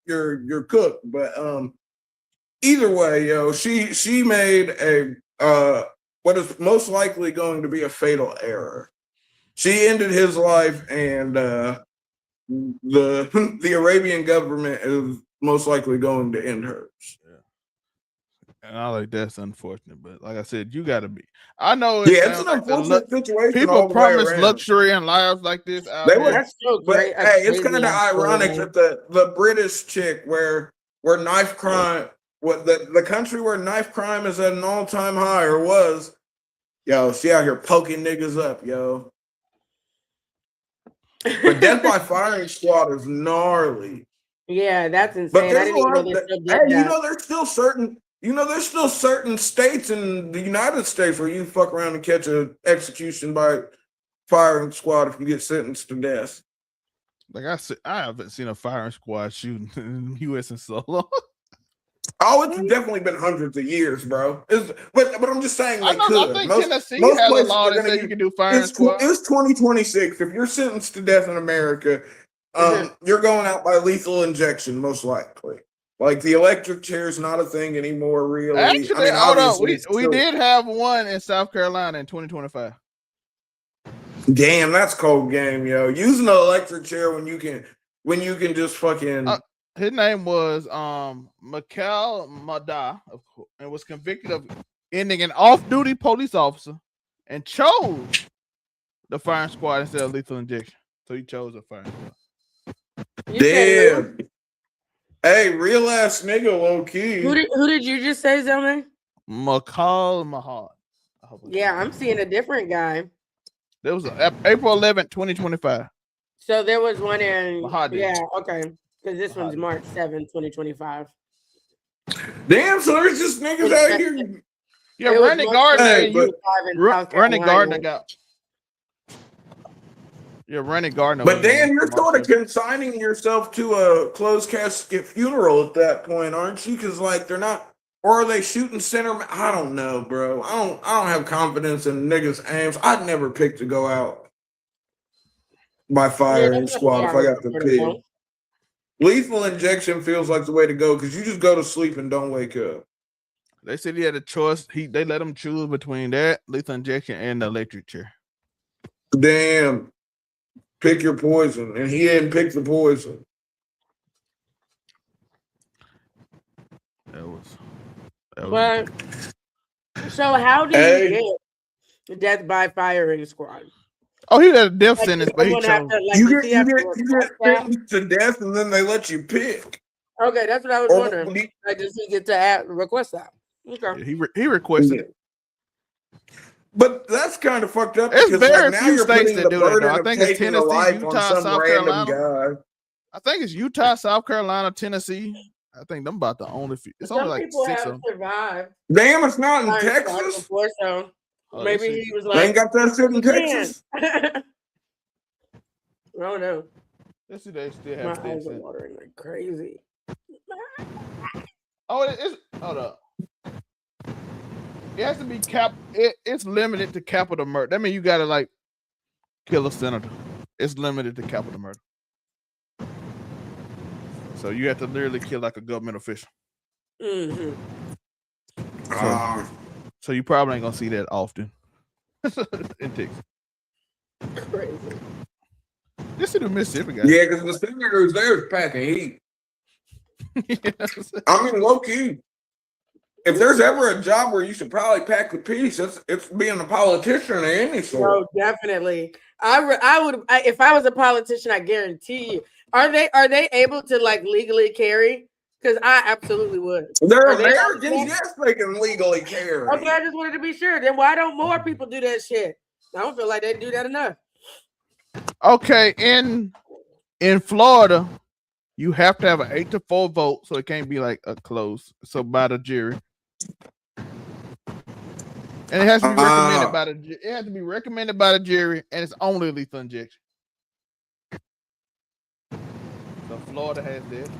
cooked. But either way, yo, she made a what is most likely going to be a fatal error. She ended his life, and the Arabian government is most likely going to end hers. And I like that's unfortunate, but like I said, you got to be. I know. It's an unfortunate situation. People promise luxury and lives like this. That's so great. But hey, it's kind of ironic that the British chick where knife crime, the country where knife crime is at an all-time high or was, yo, she out here poking niggas up, yo. But death by firing squad is gnarly. Yeah, that's insane. But there's still certain states in the United States where you fuck around and catch an execution by firing squad if you get sentenced to death. Like I said, I haven't seen a firing squad shooting in the U.S. in so long. Oh, it's definitely been hundreds of years, bro. But I'm just saying, I think Tennessee has a law that says you can do firing squad. It's 2026. If you're sentenced to death in America, you're going out by lethal injection, most likely. Like the electric chair is not a thing anymore, really. Actually, hold on. We did have one in South Carolina in 2025. Damn, that's cold game, yo. Using an electric chair when you can just fucking. His name was Mikhail Mada, and was convicted of ending an off-duty police officer, and chose the firing squad instead of lethal injection. So he chose a firing squad. Damn. Hey, real ass nigga, low key. Who did you just say, Zelman? Mikhail Mahad. Yeah, I'm seeing a different guy. There was April 11th, 2025. So there was one in Mahadi. Yeah, okay. Because this one's March 7th, 2025. Damn, so there's just niggas out here. Yeah, It was Randy 1 Gardner. Hey, And you, in South Randy Gardner Carolina. got. Yeah, Randy Gardner. But was in Dan, the you're sort of commercial. consigning yourself to a closed casket funeral at that point, aren't you? Because like they're not, or are they shooting center? I don't know, bro. I don't have confidence in niggas' aims. I'd never pick to go out by Yeah, firing that's what squad if I got to pick. Lethal injection feels like the way to go because you just go to sleep and don't wake up. They said he had a choice. They let him choose between that lethal injection and the electric chair. Damn. Pick your poison. And he didn't pick the poison. That was But so how do you get death by firing squad? Oh, he had a death Like, sentence, does but he someone have chose. to, like, You does get he have to request that? sentenced to death and then they let you pick. Okay, that's what I was Or wondering. Like, does he get to request that? Okay. Yeah, he requested it. But that's kind of fucked up It's because very like now few you're states putting that the do that, though. burden I of think it's taking a Tennessee, life on Utah, some South random Carolina. guy. I think it's Utah, South Carolina, Tennessee. I think them about the only few. It's only Some like people 6 have of them. survived Damn, it's not in firing squad Texas. before, so Oh, maybe that shit- he was They like, ain't got that shit in "Man." Texas. I don't know. Let's see, they still My have death eyes are sentence. watering like crazy. Oh, it's hold up. It has to be it's limited to capital murder. That means you gotta like kill a senator. It's limited to capital murder. So you have to literally kill like a government official. Mm-hmm. So you probably ain't gonna see that often in Texas. Crazy. This is the Mississippi guy. Yeah, because the senators there is packing heat. Yes. I mean, low key. If there's ever a job where you should probably pack the peace, it's being a politician of any sort. No, definitely. I would if I was a politician. I guarantee you. Are they able to like legally carry? Because I absolutely would. They're Are they Americans, yes, they can legally carry. Okay, I just wanted to be sure. Then why don't more people do that shit? I don't feel like they do that enough. Okay, in Florida, you have to have an 8-4 vote, so it can't be like a close. So by the jury, and it has to be recommended by the. It has to be recommended by the jury, and it's only lethal injection. So Florida has that.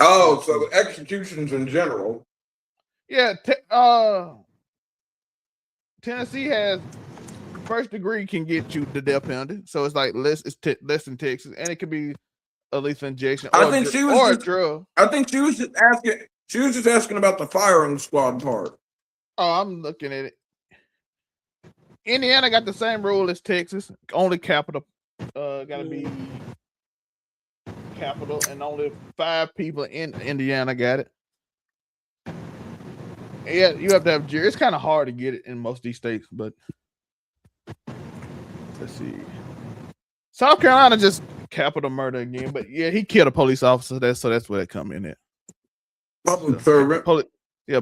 Oh, so executions in general. Yeah, Tennessee has first degree can get you the death penalty, so it's like less than Texas, and it could be a lethal injection. Or I think she was a drug. I think she was just asking. She was just asking about the firing squad part. Oh, I'm looking at it. Indiana got the same rule as Texas. Only capital. Got to be capital, and only 5 people in Indiana got it. Yeah, you have to have jury. It's kind of hard to get it in most of these states, but let's see. South Carolina just capital murder again, but yeah, he killed a police officer. That's where they come in at. Public servant. Yeah,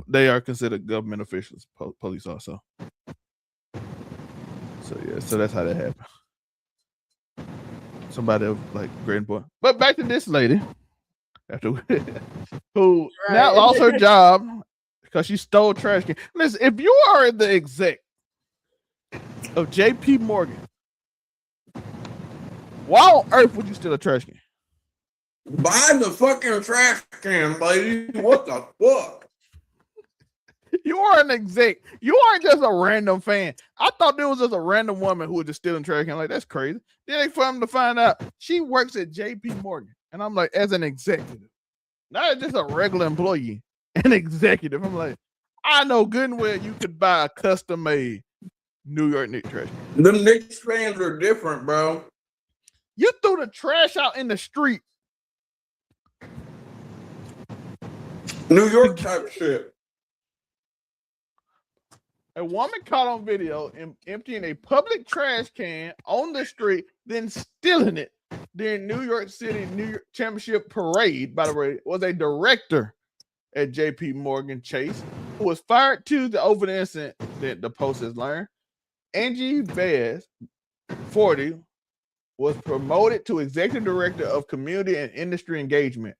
they are considered government officials, police also. So yeah, so that's how that happened. Somebody like great boy. But back to this lady, who now lost her job because she stole trash can. Listen, if you are the exec of JP Morgan, why on earth would you steal a trash can? Buy the fucking trash can, lady. What the fuck? You are an exec. You aren't just a random fan. I thought there was just a random woman who was just stealing trash can. Like, that's crazy. Then they for him to find out she works at JP Morgan. And I'm like, as an executive, not just a regular employee, an executive. I'm like, I know good and well you could buy a custom made New York Knicks trash can. Them Knicks fans are different, bro. You threw the trash out in the street. New York type shit. A woman caught on video emptying a public trash can on the street, then stealing it during New York City New York Championship Parade. By the way, was a director at JP Morgan Chase who was fired Tuesday over the incident that the Post has learned. Angie Baez, 40, was promoted to executive director of community and industry engagement.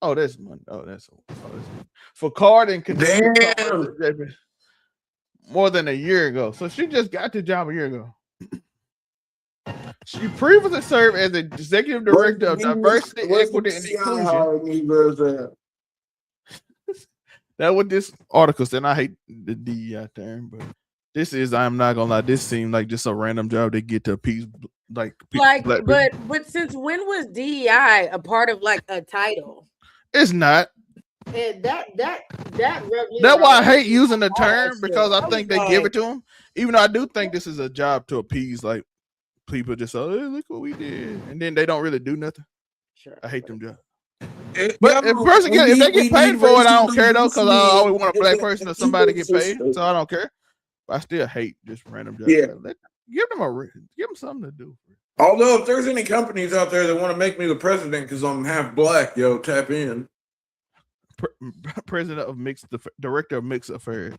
Oh, that's money. That's for card and condition. Damn. More than a year ago. So she just got the job a year ago. She previously served as executive director of diversity, equity, and inclusion. That's what this article said. I hate the DEI term, but this is, I'm not gonna lie, this seemed like just a random job they get to appease black people. But since when was DEI a part of like a title? It's not. And that's why I hate using the term, because I think they give it to them. Even though I do think this is a job to appease like people, just say, hey, look what we did, and then they don't really do nothing. Sure. I hate them jobs. But if they get paid for it, I don't care though, because I always want a black person or somebody to get paid, so I don't care. But I still hate just random jobs. Yeah. Give them something to do. Although if there's any companies out there that want to make me the president because I'm half black, yo, tap in. President of director of mixed affairs.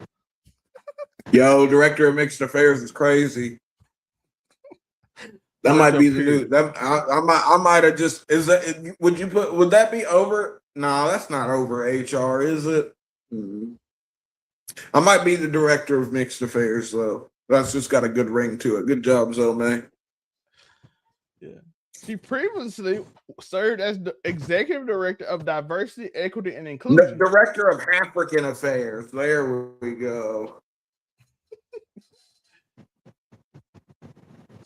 Yo, director of mixed affairs is crazy. That might be the new. I might have just. Is that? Would that be over? No, that's not over HR, is it? Mm-hmm. I might be the director of mixed affairs though. That's just got a good ring to it. Good job, Zoe, man. Yeah. She previously served as the executive director of diversity, equity, and inclusion. The director of African affairs. There we go.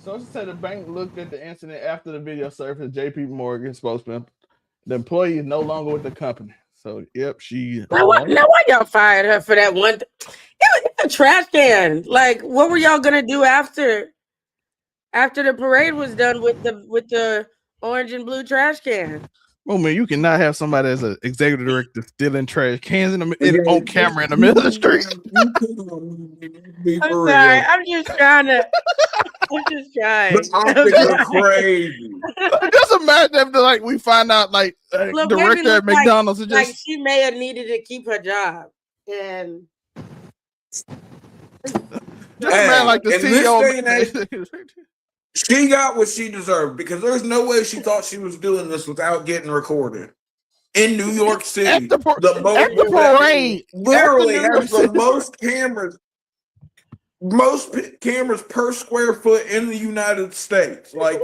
Sources said the bank looked at the incident after the video surfaced. JP Morgan spokesman. The employee is no longer with the company. So, yep, she. Now why y'all fired her for that one? It's a trash can. Like, what were y'all gonna do after the parade was done with the orange and blue trash can? Oh man, you cannot have somebody as an executive director stealing trash cans on camera in the middle of the street. I'm sorry. I'm just trying. That's crazy. Just imagine if we find out director at McDonald's is just like she may have needed to keep her job, and just imagine like the CEO. She got what she deserved, because there's no way she thought she was doing this without getting recorded. In New York City, at the parade, literally has the most cameras per square foot in the United States. Like,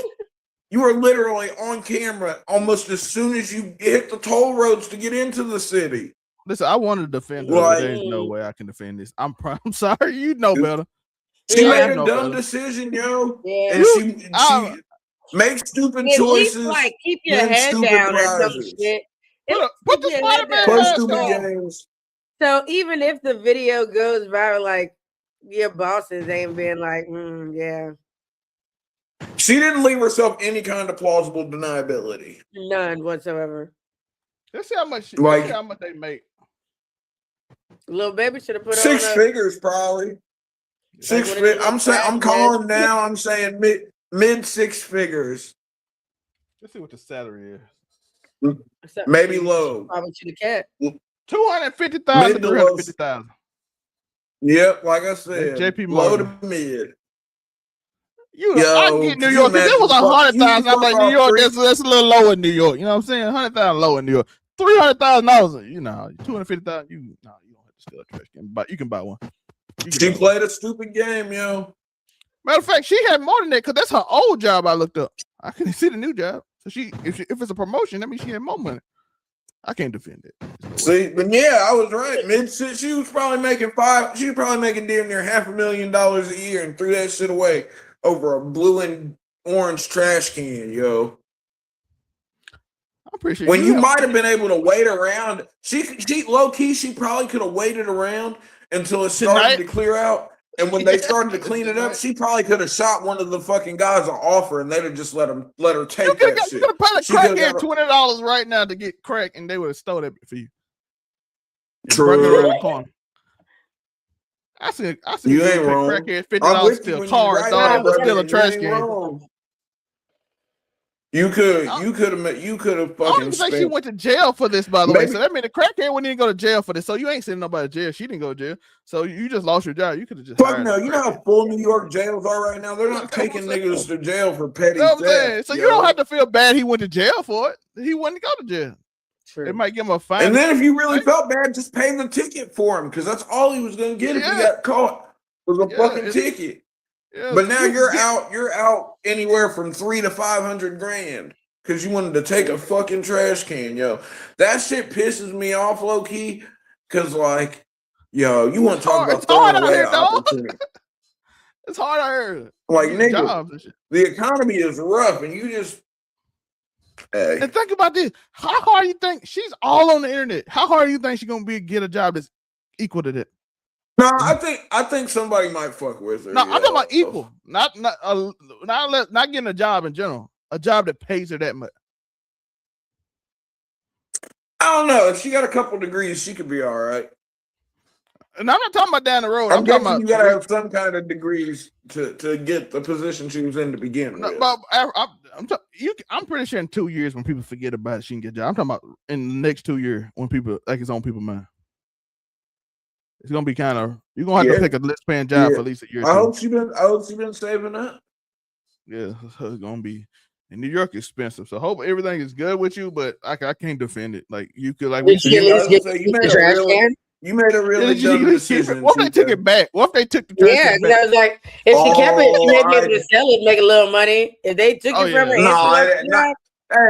you are literally on camera almost as soon as you hit the toll roads to get into the city. Listen, I wanted to defend her, but there's no way I can defend this. I'm sorry, you know better. She made a dumb decision, yo. Yeah. And she makes stupid choices. Like, keep your head down or some shit. Put the Spider-Man Play mask stupid on. games. So even if the video goes viral, like, your bosses ain't been like, yeah. She didn't leave herself any kind of plausible deniability. None whatsoever. Let's see how much they make. Little baby should have put six on figures, probably. I'm calling now. I'm saying mid six figures. Let's see what the salary is. Maybe low. Probably should have kept 250,000 to 350,000. Yep, like I said, JP low to mid. I get New York. If it was 100,000, I'm like, New York, that's a little low in New York. You know what I'm saying? 100,000 low in New York. $300,000, 250,000. You don't have to steal a trash can, but you can buy one. She played a stupid game, yo. Matter of fact, she had more than that, because that's her old job. I looked up. I couldn't see the new job. So if it's a promotion, that means she had more money. I can't defend it. See, but yeah, I was right. She was probably making damn near $500,000 a year and threw that shit away over a blue and orange trash can, yo. I appreciate when you might have been able to wait around. She low key, she probably could have waited around until it started to clear out. And when they started to clean it up, she probably could have shot one of the fucking guys an offer, and they'd have just let her take that shit. You could have paid a crackhead $20 right now to get crack, and they would have stole that for you. True. I see. You ain't wrong. Crackhead $50 steal a car, thought it was still a trash can. You could have fucking. I think she went to jail for this, by the way. So that means the crackhead wouldn't even go to jail for this. So you ain't sending nobody to jail. She didn't go to jail. So you just lost your job. You could have just. Fuck no. You know how full New York jails are right now. They're not taking niggas to jail for petty theft. So you don't have to feel bad. He went to jail for it. He wouldn't go to jail. True. They might give him a fine. And then if you really felt bad, just pay the ticket for him, because that's all he was gonna get if he got caught was a fucking ticket. But now you're out anywhere from $300 to $500 because you wanted to take a fucking trash can, yo. That shit pisses me off, low key. Cause like, yo, you want to talk about throwing away an opportunity? It's hard out here. Like, nigga, the economy is rough, and you just. Hey. And think about this: how hard do you think she's all on the internet? How hard do you think she's gonna get a job that's equal to that? No, I think somebody might fuck with her. No, I'm talking about equal, not getting a job in general. A job that pays her that much. I don't know. If she got a couple degrees, she could be all right. And I'm not talking about down the road. I'm talking guessing about you gotta have some kind of degrees to get the position she was in to begin with. But I'm pretty sure in 2 years when people forget about it, she can get a job. I'm talking about in the next 2 years when people like it's on people's mind. It's gonna be kind of you're gonna have to pick a less paying job for at least a year. I hope she been saving up. Yeah, so it's gonna be. And New York is expensive, so hope everything is good with you. But I can't defend it. Like you could, like we you made a really dumb decision. What if they took it back? What if they took the trash can back? Yeah, I was like, if she kept it, she may be able to sell it, make a little money. If they took it from her,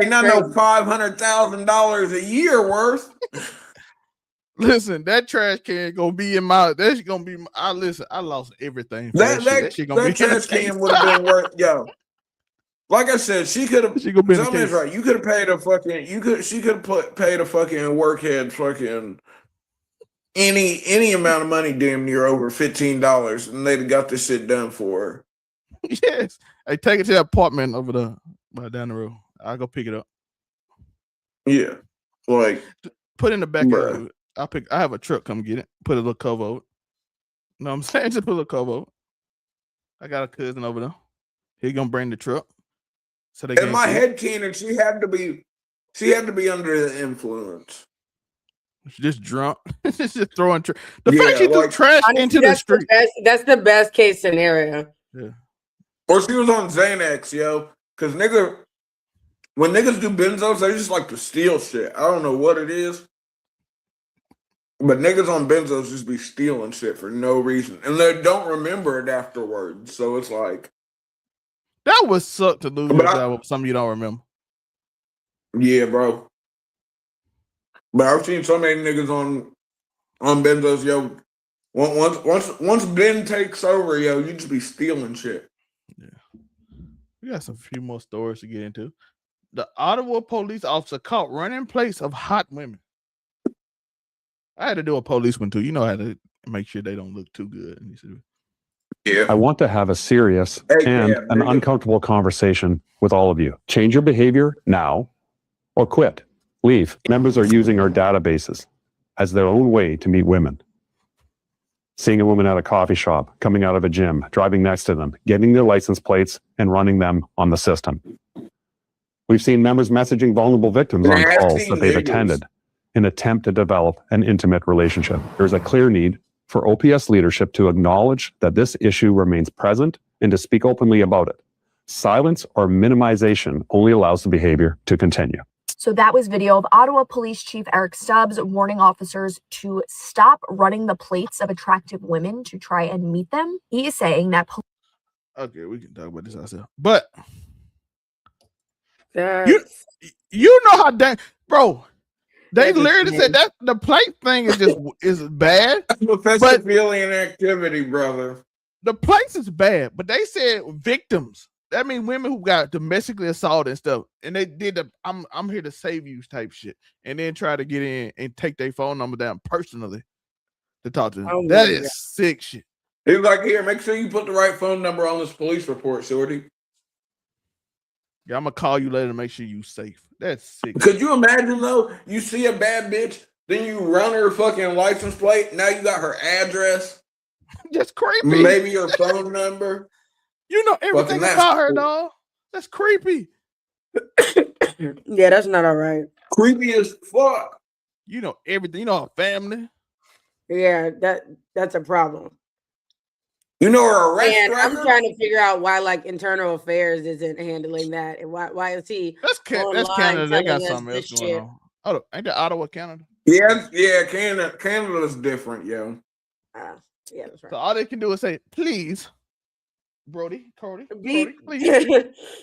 not no $500,000 a year worth. Listen, that trash can gonna be in my. That's gonna be. I lost everything. That trash can would have been worth. Yo, like I said, she could have. Something's right. You could have paid a fucking. She could have paid a fucking workhead fucking any amount of money, damn near over $15, and they'd have got this shit done for her. Yes, hey, take it to the apartment over there, down the road. I'll go pick it up. Yeah, like put in the back of it. I have a truck come get it. Put a little cover over it. You know what I'm saying? Just put a little cover over it. I got a cousin over there. He gonna bring the truck. So they. In my head canon, she had to be under the influence. She's just drunk. She's just throwing trash. The fact she threw trash into the street. That's the best case scenario. Yeah. Or she was on Xanax, yo. Because when niggas do benzos, they just like to steal shit. I don't know what it is. But niggas on benzos just be stealing shit for no reason. And they don't remember it afterwards. So it's like. That would suck to lose your job with something you don't remember. Yeah, bro. But I've seen so many niggas on benzos, yo. Once Ben takes over, yo, you just be stealing shit. Yeah. We got some few more stories to get into. The Ottawa police officer caught running in place of hot women. I had to do a police one too. You know how to make sure they don't look too good. And he said, yeah. I want to have a serious and an uncomfortable conversation with all of you. Change your behavior now or quit. Leave. Members are using our databases as their own way to meet women. Seeing a woman at a coffee shop, coming out of a gym, driving next to them, getting their license plates and running them on the system. We've seen members messaging vulnerable victims on calls that they've attended in an attempt to develop an intimate relationship. There's a clear need for OPS leadership to acknowledge that this issue remains present and to speak openly about it. Silence or minimization only allows the behavior to continue. So that was video of Ottawa Police Chief Eric Stubbs warning officers to stop running the plates of attractive women to try and meet them. He is saying that. Okay, we can talk about this ourselves. But you know how bro. They literally said that the plate thing is bad. That's alien activity, brother. The place is bad, but they said victims. That means women who got domestically assaulted and stuff, and they did the I'm here to save you type shit, and then try to get in and take their phone number down personally to talk to them. Oh, that is sick shit. He was like, here, make sure you put the right phone number on this police report, shorty. Yeah, I'm gonna call you later to make sure you safe. That's sick. Could you imagine though? You see a bad bitch, then you run her fucking license plate. Now you got her address. Just creepy. Maybe your phone number. You know everything about her, dog. That's creepy. Yeah, that's not all right. Creepy as fuck. You know everything. You know her family. Yeah, that's a problem. You know her arrest And record? I'm trying to figure out why like internal affairs isn't handling that, and why is he? That's Canada. They got something else going on. Oh, ain't that Ottawa, Canada? Yeah, Canada's different, yo. Yeah, that's right. So all they can do is say, please, Brody, Crody, please.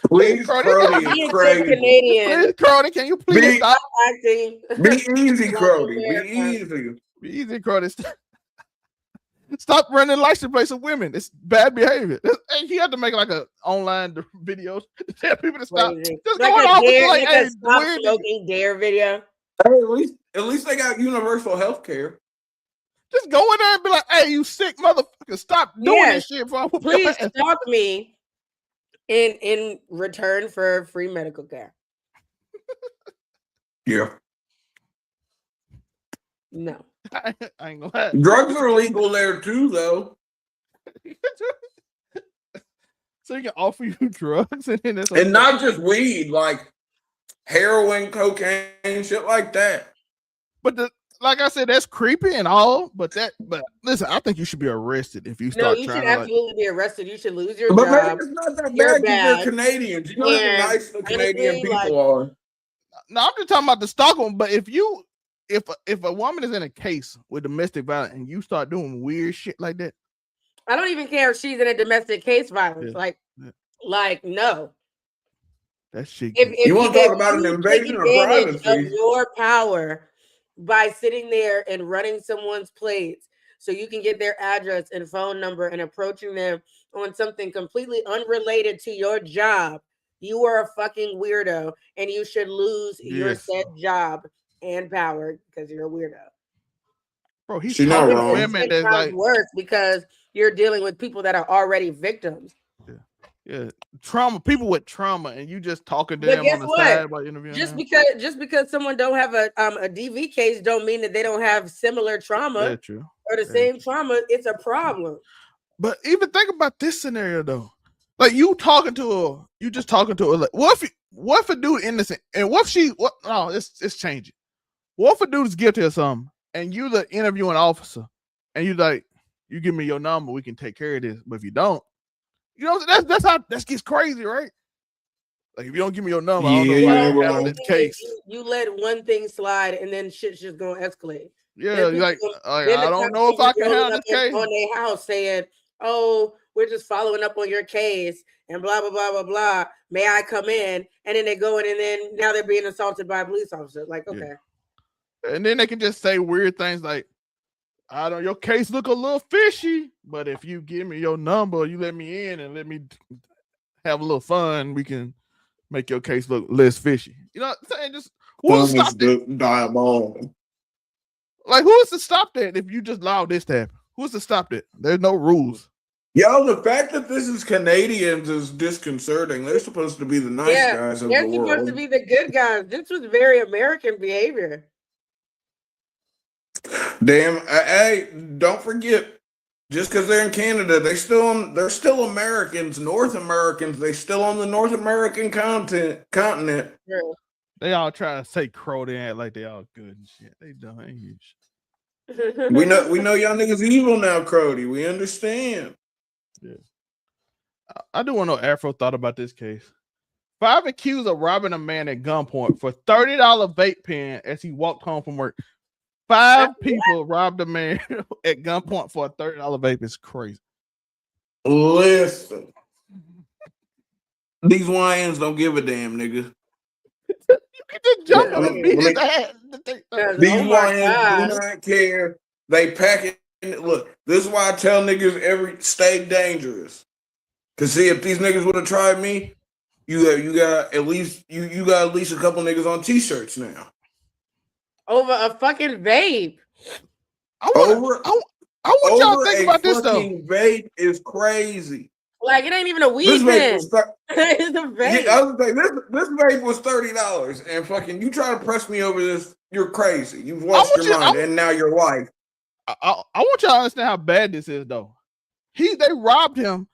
Please, Crody is crazy. Canadian. Please, Crody, can you please stop acting? Be easy, Crody. Be easy. Be easy, Crody. Stop running license plates of women. It's bad behavior. And he had to make like an online video to tell people to stop. Crazy. Just Like going a off dare, like, like hey, a stop weird. smoking dare video. Hey, at least they got universal health care. Just go in there and be like, hey, you sick motherfucker, stop doing this shit. Please stop me in return for free medical care. Yeah. I No. ain't gonna lie. Drugs are legal there too, though. So you can offer you drugs and not just weed, like heroin, cocaine, shit like that. But like I said, that's creepy and all. But listen, I think you should be arrested if you start. No, you should absolutely be arrested. You should lose your but job. Maybe it's not that You're bad because bad. they're Canadians. You know how nice the Canadian honestly, people are. No, I'm just talking about the Stockholm. But if a woman is in a case with domestic violence and you start doing weird shit like that, I don't even care if she's in a domestic case violence. Like no. That shit. If you want to talk about an invasion of privacy? Of your power by sitting there and running someone's plates so you can get their address and phone number and approaching them on something completely unrelated to your job, you are a fucking weirdo and you should lose your said job and power because you're a weirdo. Bro, he's not wrong. Women that's like worse because you're dealing with people that are already victims. Yeah, trauma. People with trauma, and you just talking to them on the side by interviewing just them. Just because someone don't have a DV case, don't mean that they don't have similar trauma. That's true. Or the same trauma. It's a problem. But even think about this scenario though. Like you just talking to her. Like, what if a dude innocent, and it's changing. What if a dude is guilty of something, and you the interviewing officer, and you like, you give me your number, we can take care of this. But if you don't, you know, that's how that gets crazy, right? Like if you don't give me your number, I don't know why you handle this case. You let one thing slide, and then shit's just gonna escalate. Yeah, like I don't know if I can handle this case. On their house saying, "Oh, we're just following up on your case," and blah blah blah blah blah. May I come in? And then they go in, and then now they're being assaulted by a police officer. Like, okay. Yeah. And then they can just say weird things like, I don't. Your case look a little fishy, but if you give me your number, you let me in and let me have a little fun, we can make your case look less fishy. You know what I'm saying? Just who's to stop that? Diabolical. Like who is to stop that if you just allow this to happen? Who's to stop that? There's no rules. Yo, the fact that this is Canadians is disconcerting. They're supposed to be the nice guys of the world. They're supposed to be the good guys. This was very American behavior. Damn, hey, don't forget, just because they're in Canada, they're still Americans, North Americans. They still on the North American continent. True. They all try to say crow, they act like they all good and shit. They don't ain't shit. we know y'all niggas evil now, Crody. We understand. Yeah. I do want to know Afro thought about this case. 5 accused of robbing a man at gunpoint for $30 vape pen as he walked home from work. 5 people robbed a man at gunpoint for a $30 vape. It's crazy. Listen, these YNs don't give a damn, nigga. You can just jump on him, beat his ass. These YNs do not care. They pack it. Look, this is why I tell niggas stay dangerous. Cause see, if these niggas would have tried me, you got at least a couple niggas on t-shirts now. Over a fucking vape. I want y'all to think about this though. Vape is crazy. Like it ain't even a weed pen. It's a vape. Yeah, I was like, this vape was $30, and fucking you try to press me over this, you're crazy. You've lost your mind, and now your wife. I want y'all to understand how bad this is though. They robbed him.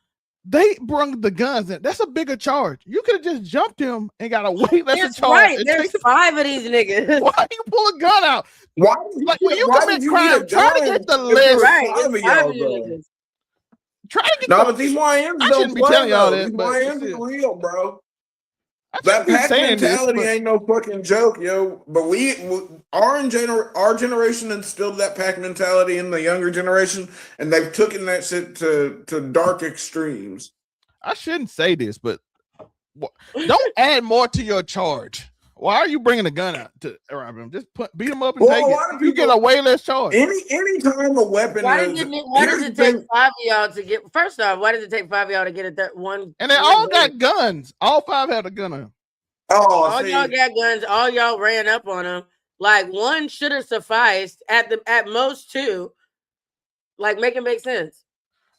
They brung the guns in. That's a bigger charge. You could have just jumped him and got a way lesser charge. Right. There's 5 of these niggas. Why you pull a gun out? Why? Like when you commit crime, try to get the list. Right. Try to get but these YNs I shouldn't be telling y'all this, but YNs is real, bro. That be pack saying this, mentality but- ain't no fucking joke, yo. But our generation instilled that pack mentality in the younger generation, and they've taken that shit to dark extremes. I shouldn't say this, but don't add more to your charge. Why are you bringing a gun out to rob him? Just beat him up and take it. You get a way less charge. Any time a weapon Why is. does it take 5 of y'all to get? First off, why does it take 5 of y'all to get it that one? And they all got guns. All 5 had a gun on. Oh, all y'all got guns. All y'all ran up on them. Like one should have sufficed. At most 2. Like make it make sense.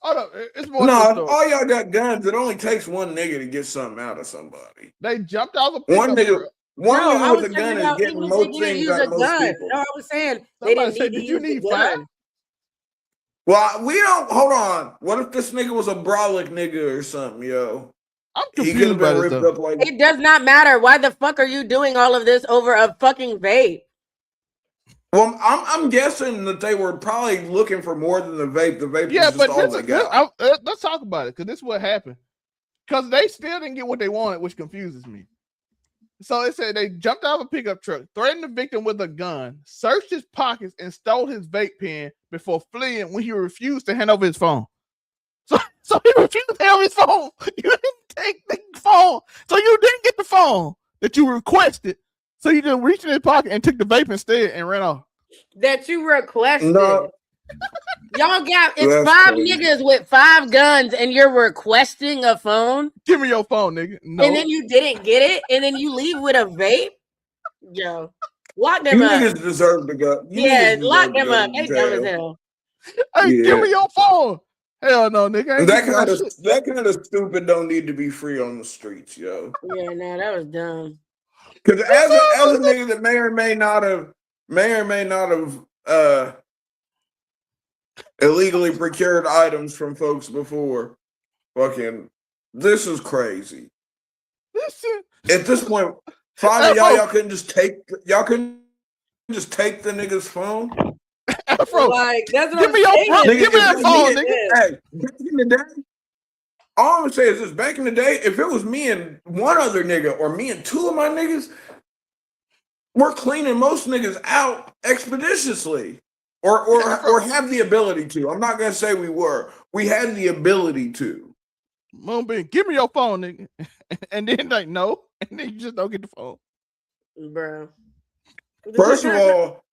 Oh no, it's more. No, all y'all got guns. It only takes one nigga to get something out of somebody. They jumped off a pickup one nigga. truck. One No, nigga with a gun is getting even most things out of most people. No, I was saying Somebody they didn't said, need to did you use need the 5? gun. Well, we don't. Hold on. What if this nigga was a brolic nigga or something, yo? I'm He confused could have about been this ripped though. up like. It does not matter. Why the fuck are you doing all of this over a fucking vape? Well, I'm guessing that they were probably looking for more than the vape. The vape Yeah, was just but all they got. let's talk about it because this is what happened. Because they still didn't get what they wanted, which confuses me. So it said they jumped out of a pickup truck, threatened the victim with a gun, searched his pockets, and stole his vape pen before fleeing when he refused to hand over his phone. So he refused to hand over his phone. You didn't take the phone. So you didn't get the phone that you requested. So you just reached in his pocket and took the vape instead and ran off. That you requested. No. Y'all got it's That's 5 crazy. niggas with 5 guns and you're requesting a phone? Give me your phone, nigga. No. And then you didn't get it, and then you leave with a vape? Yo. Lock them You up. niggas deserve to go. Yeah, lock them up. They dumb as hell. Hey, Yeah. give me your phone. Hell no, nigga. I ain't That giving my kind of shit. stupid don't need to be free on the streets, yo. Yeah, no, that was dumb. Because as a nigga that may or may not have illegally procured items from folks before, fucking, this is crazy. Listen. At this point, 5 of y'all couldn't just take the nigga's phone. Afro, Like, that's what give I'm me your saying. phone. Give me that if phone, me- nigga. Hey, back in the day, all I'm gonna say is this: back in the day, if it was me and one other nigga, or me and 2 of my niggas, we're cleaning most niggas out expeditiously, or have the ability to. I'm not gonna say we were. We had the ability to. Moonbeam, give me your phone, nigga. And then like no, and then you just don't get the phone. Bro. First of all,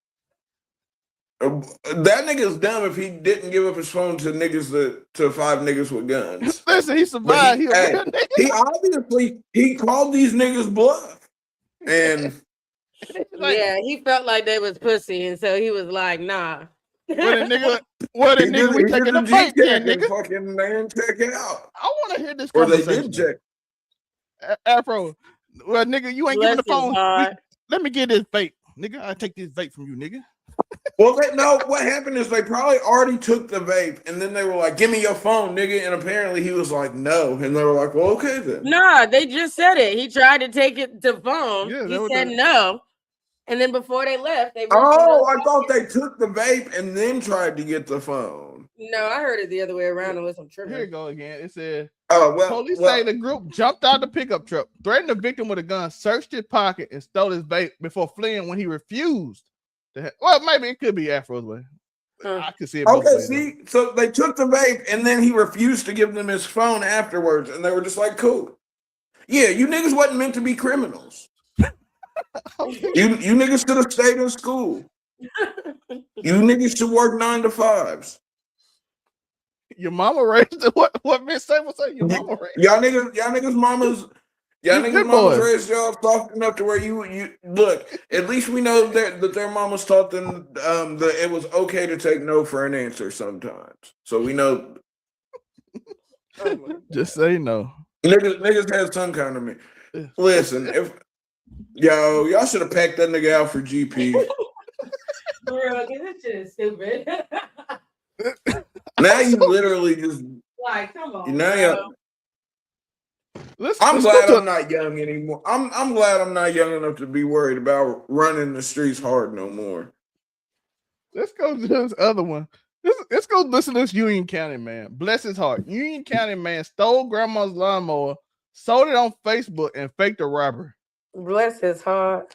that nigga's dumb if he didn't give up his phone to 5 niggas with guns. Listen, he survived. He obviously called these niggas bluff, and yeah, he felt like they was pussy, and so he was like, nah. What a nigga, we taking a fight then, nigga. Fucking man, check it out. I want to hear this Or they conversation. did check. Afro, well, nigga, you ain't giving the Bless his phone. heart. Let me get this vape, nigga. I take this vape from you, nigga. Well, no, what happened is they probably already took the vape, and then they were like, give me your phone, nigga. And apparently he was like, no. And they were like, well, okay then. Nah, they just said it. He tried to take it to phone. Yeah, he said no. And then before they left, they I thought they took the vape and then tried to get the phone. No, I heard it the other way around unless I'm tripping. Here you go again. It said, police say the group jumped out the pickup truck, threatened the victim with a gun, searched his pocket, and stole his vape before fleeing when he refused. Well, maybe it could be Afro's way. I could see it both ways. See, so they took the vape and then he refused to give them his phone afterwards, and they were just like, cool. Yeah, you niggas wasn't meant to be criminals. You niggas should have stayed in school. You niggas should work 9 to 5s. Your mama raised it. What Miss Say was saying? Your mama raised y'all niggas mamas raised y'all soft enough to where you look. At least we know that their mamas taught them that it was okay to take no for an answer sometimes. So we know. Just say no. Niggas had some kind of me. Listen, if y'all should have packed that nigga out for GP. Bro, this shit is stupid. Now you literally just like, come on. now I'm glad I'm not young anymore. I'm glad I'm not young enough to be worried about running the streets hard no more. Let's go to this other one. Let's go listen to this Union County man. Bless his heart. Union County man stole grandma's lawnmower, sold it on Facebook, and faked a robbery. Bless his heart.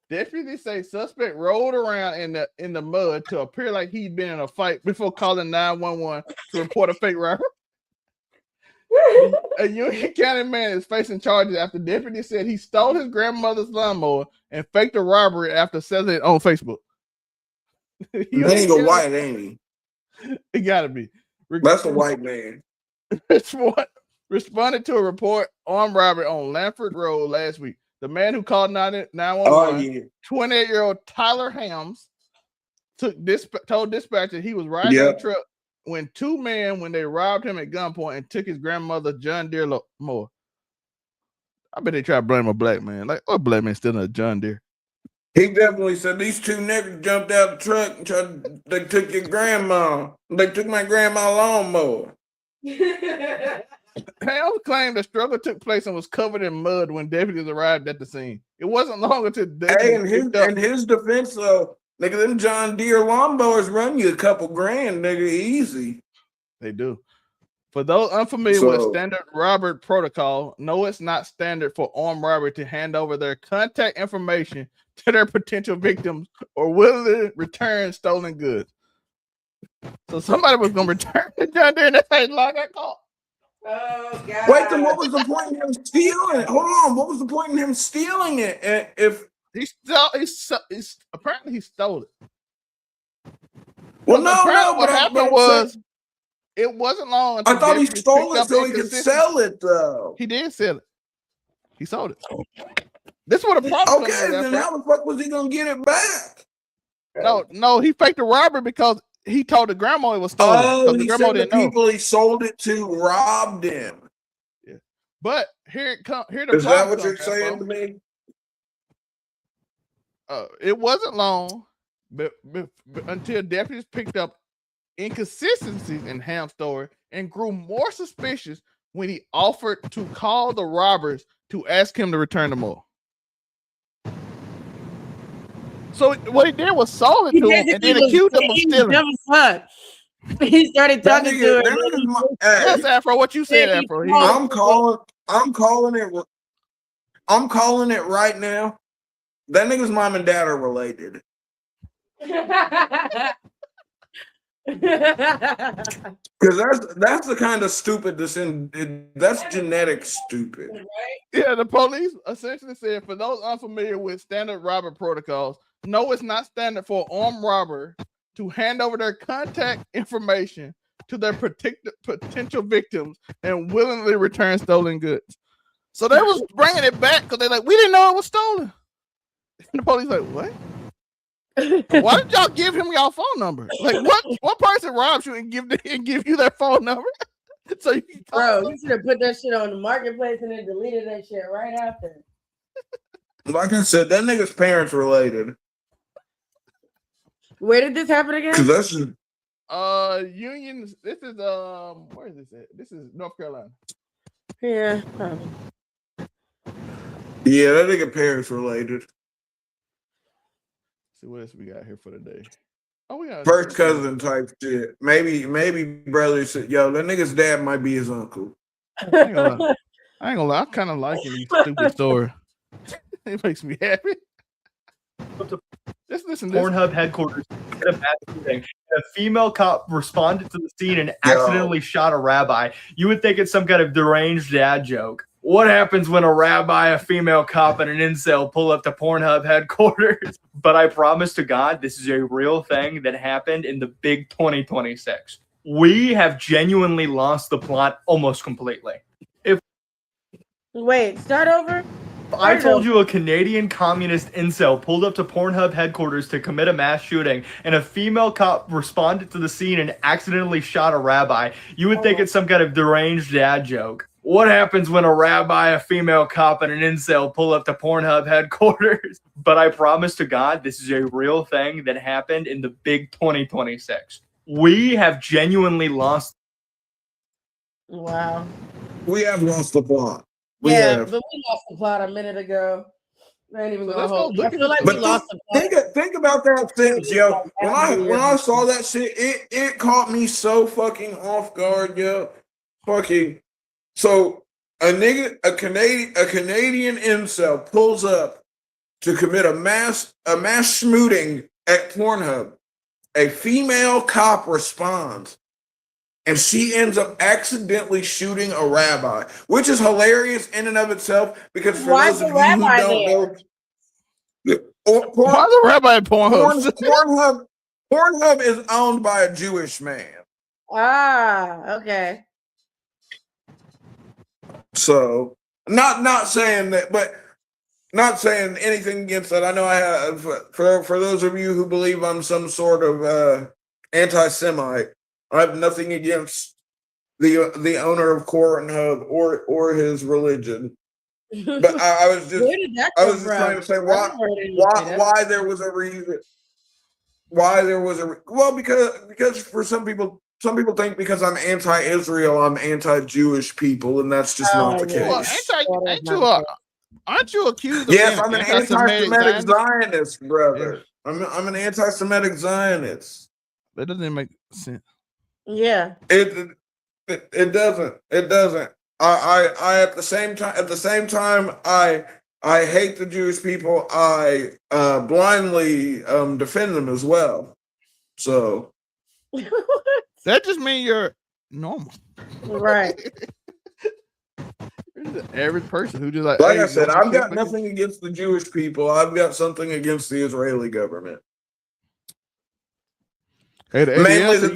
Deputies say suspect rolled around in the mud to appear like he'd been in a fight before calling 911 to report a fake robbery. A Union County man is facing charges after deputies said he stole his grandmother's lawnmower and faked a robbery after selling it on Facebook. He ain't a white, ain't he? It gotta be. That's a white man. Responded to a report armed robbery on Lanford Road last week. The man who called 911, 28-year-old Tyler Hams, told dispatcher he was riding the truck when two men, when they robbed him at gunpoint and took his grandmother John Deere mower. I bet they try to blame a black man. Like, what black man stealing a John Deere? He definitely said these two niggas jumped out the truck and they took your grandma. They took my grandma lawnmower. Hales claimed the struggle took place and was covered in mud when deputies arrived at the scene. It wasn't long until in his defense, though, nigga, them John Deere lawnmowers run you a couple grand, nigga, easy. They do. For those unfamiliar with standard robbery protocol, no, it's not standard for armed robbery to hand over their contact information to their potential victims or willingly return stolen goods. So somebody was going to return the John Deere and that's how you log that call. Oh, God. Wait, then what was the point in him stealing it? Hold on, what was the point in him stealing it? If apparently he stole it. Well, no, what happened was it wasn't long until I thought he stole it so he could sell it, though. He did sell it. He sold it. This is what a problem. Okay, then how the fuck was he gonna get it back? No, he faked a robbery because he told the grandma it was stolen. Oh, the he grandma said the didn't know. people he sold it to robbed him. Yeah, but here it comes. Is that what you're saying to me? It wasn't long, but until deputies picked up inconsistencies in Ham's story and grew more suspicious when he offered to call the robbers to ask him to return the mower. So what he did was sold it to him and then accused him of stealing. He started talking to him. Yes, Afro, what you said, Afro. I'm calling it right now. That nigga's mom and dad are related. Because that's the kind of stupid that's genetic stupid. Yeah, the police essentially said for those unfamiliar with standard robbery protocols, no, it's not standard for an armed robber to hand over their contact information to their potential victims and willingly return stolen goods. So they was bringing it back because they're like, we didn't know it was stolen. And the police like, what? Why did y'all give him y'all phone number? Like, what person robs you and give you their phone number? So you can Bro, you should have put that shit on the marketplace and then deleted that shit right after. Like I said, that nigga's parents related. Where did this happen again? Because that's just, Union. This is where is this at? This is North Carolina. Yeah, probably. Yeah, that nigga parents related. See what else we got here for today. Oh, we got first cousin type shit. Maybe brother said, yo, that nigga's dad might be his uncle. I ain't gonna lie. I'm kind of liking these stupid stories. It makes me happy. Just listen. Pornhub headquarters. A female cop responded to the scene and accidentally shot a rabbi. You would think it's some kind of deranged dad joke. What happens when a rabbi, a female cop, and an incel pull up to Pornhub headquarters? But I promise to God, this is a real thing that happened in the big 2026. We have genuinely lost the plot almost completely. Wait, start over? I told you a Canadian communist incel pulled up to Pornhub headquarters to commit a mass shooting, and a female cop responded to the scene and accidentally shot a rabbi. You would think it's some kind of deranged dad joke. What happens when a rabbi, a female cop, and an incel pull up to Pornhub headquarters? But I promise to God, this is a real thing that happened in the big 2026. We have genuinely lost. Wow. We have lost the plot. But we lost the plot a minute ago. I ain't even gonna hold. I feel like we lost the plot. Think about that sentence, yo. When I saw that shit, it caught me so fucking off guard, yo. Fucking. So a Canadian incel pulls up to commit a mass shooting at Pornhub. A female cop responds, and she ends up accidentally shooting a rabbi, which is hilarious in and of itself. Because for Why those the of you who rabbi don't there? know, Why the rabbi at Pornhub? Pornhub is owned by a Jewish man. Ah, okay. So not saying that, but not saying anything against that. I know I have for those of you who believe I'm some sort of anti-Semite, I have nothing against the owner of Pornhub or his religion. But I was just Where did that come from? trying to say why there was a reason. Why there was a well because for some people think because I'm anti-Israel, I'm anti-Jewish people, and that's just not the case. Well, aren't you accused of Yes, being I'm an anti-Semitic anti-Semitic Zionist? Zionist, brother. I'm an anti-Semitic Zionist. That doesn't make sense. Yeah. It doesn't. I at the same time I hate the Jewish people. I blindly defend them as well. So that just means you're normal, right? You're the average person who just like I said, I've got nothing against the Jewish people. I've got something against the Israeli government. Mainly that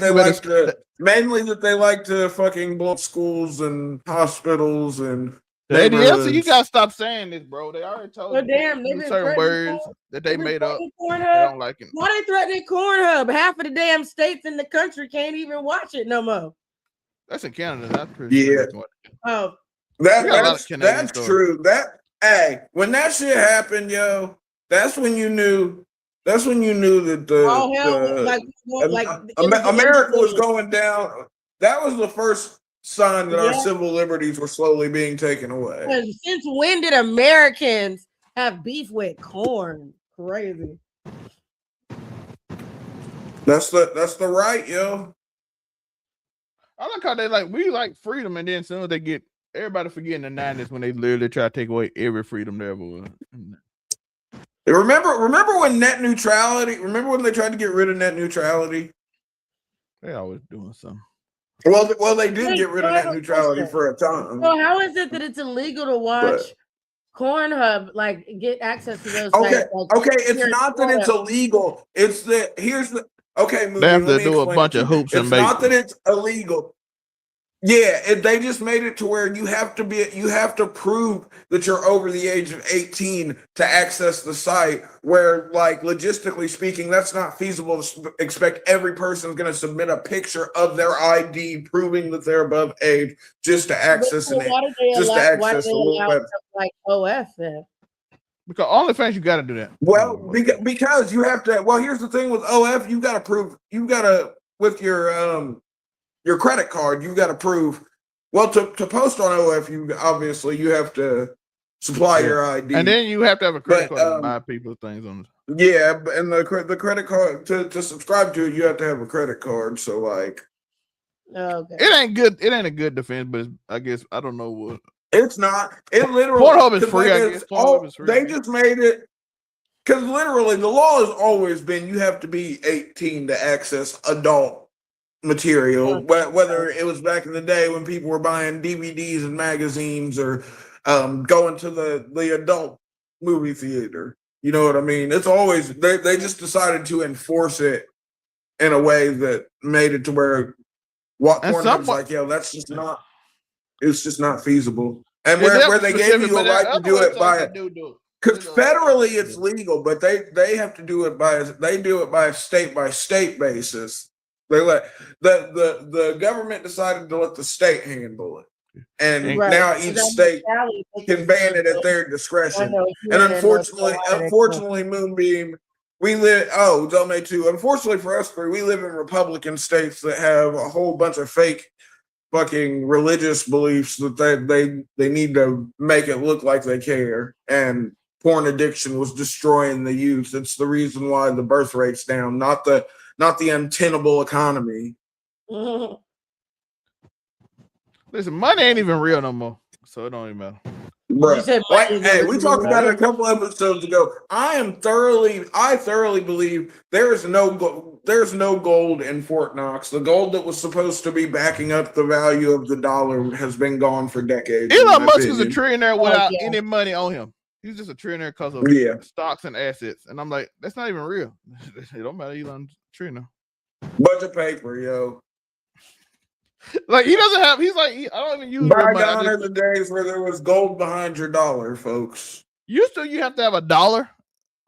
they like to fucking blow up schools and hospitals and the ADL. You gotta stop saying this, bro. They already told you damn, certain words that they made up. They don't like it. Why they threatening Pornhub? Half of the damn states in the country can't even watch it no more. That's in Canada. That's pretty. Yeah. Oh, that's true. When that shit happened, yo, that's when you knew that America was going down. That was the first sign that our civil liberties were slowly being taken away. Since when did Americans have beef with corn? Crazy. That's the right, yo. I like how we like freedom, and then soon as they get everybody forgetting the 90s when they literally try to take away every freedom there ever was. Remember when net neutrality? Remember when they tried to get rid of net neutrality? They always doing something. Well, they did get rid of net neutrality for a time. So how is it that it's illegal to watch Pornhub, like get access to those okay, sites? It's not that it's illegal. It's that here's the Movie, they have to do a bunch of hoops and it's not that it's illegal. Yeah, they just made it to where you have to prove that you're over the age of 18 to access the site, where like logistically speaking, that's not feasible to expect every person is going to submit a picture of their ID proving that they're above age just to access it. Why do they allow like OF then? Because OnlyFans, you got to do that. Well, because you have to. Well, here's the thing with OF, you got to prove. You got to with your credit card, you've got to prove. Well, to post on OF, you have to supply your ID, and then you have to have a credit card to buy people things on it. Yeah, and the credit card to subscribe to it, you have to have a credit card. So like, okay, it ain't good. It ain't a good defense, but I guess I don't know what. It's not. It literally Pornhub is free. I guess Pornhub is free. They just made it because literally the law has always been you have to be 18 to access adult material, whether it was back in the day when people were buying DVDs and magazines or going to the adult movie theater. You know what I mean? It's always they just decided to enforce it in a way that made it to where Pornhub's like, yo, that's just not. It's just not feasible. And where they gave you a right to do it by because federally it's legal, but they have to do it by a state basis. They let the government decided to let the state handle it. And now each state can ban it at their discretion. And unfortunately, Moonbeam, we live Delmay too. Unfortunately for us three, we live in Republican states that have a whole bunch of fake fucking religious beliefs that they need to make it look like they care. And porn addiction was destroying the youth. It's the reason why the birth rate's down, not the untenable economy. Listen, money ain't even real no more. so it don't even matter. Bro, You said like, money is hey, we talked about it a everything. couple episodes ago. I thoroughly believe there's no gold in Fort Knox. The gold that was supposed to be backing up the value of the dollar has been gone for decades. in Elon my Musk is a opinion. trillionaire without yeah. any money on him. He's just a trillionaire because of stocks and assets. And I'm like, that's not even real. It don't matter. Elon's a trillionaire. Bunch of paper, yo. Like he doesn't have. He's like, I don't even use real money. Bygone are the days where there was gold behind your dollar, folks. You have to have a dollar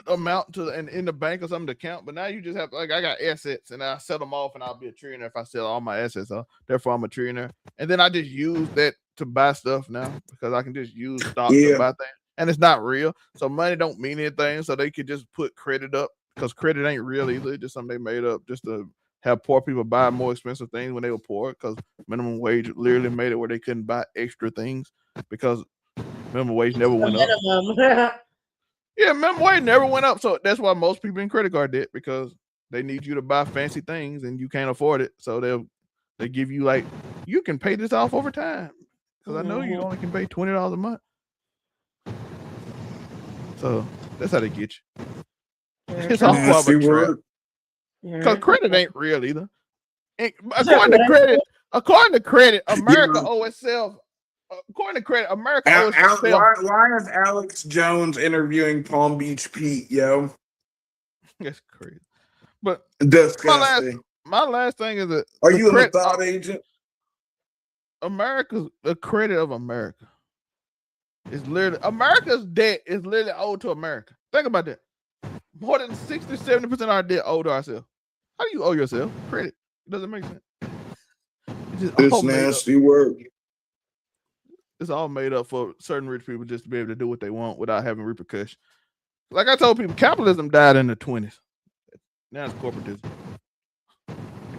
amount in the bank or something to count, but now you just have, like, I got assets and I sell them off and I'll be a trillionaire if I sell all my assets off. Therefore, I'm a trillionaire. And then I just use that to buy stuff now because I can just use stock to buy things, and it's not real. So money don't mean anything. So they could just put credit up because credit ain't real either. It's just something they made up just to have poor people buy more expensive things when they were poor, because minimum wage literally made it where they couldn't buy extra things because minimum wage never went up. Yeah, minimum wage never went up. So that's why most people in credit card debt, because they need you to buy fancy things and you can't afford it. So they give you, like, you can pay this off over time because I know you only can pay $20 a month. So that's how they get you. It's all part of a trap. Because credit ain't real either. And according to credit, America owes itself. According to credit, America owes itself. Why is Alex Jones interviewing Palm Beach Pete, yo? That's crazy. But disgusting. My last thing is that are you a thought agent? The credit of America is literally, America's debt is literally owed to America. Think about that. More than 60-70% of our debt owed to ourselves. How do you owe yourself credit? It doesn't make sense. It's nasty work. It's all made up for certain rich people just to be able to do what they want without having repercussions. Like I told people, capitalism died in the 20s. Now it's corporatism.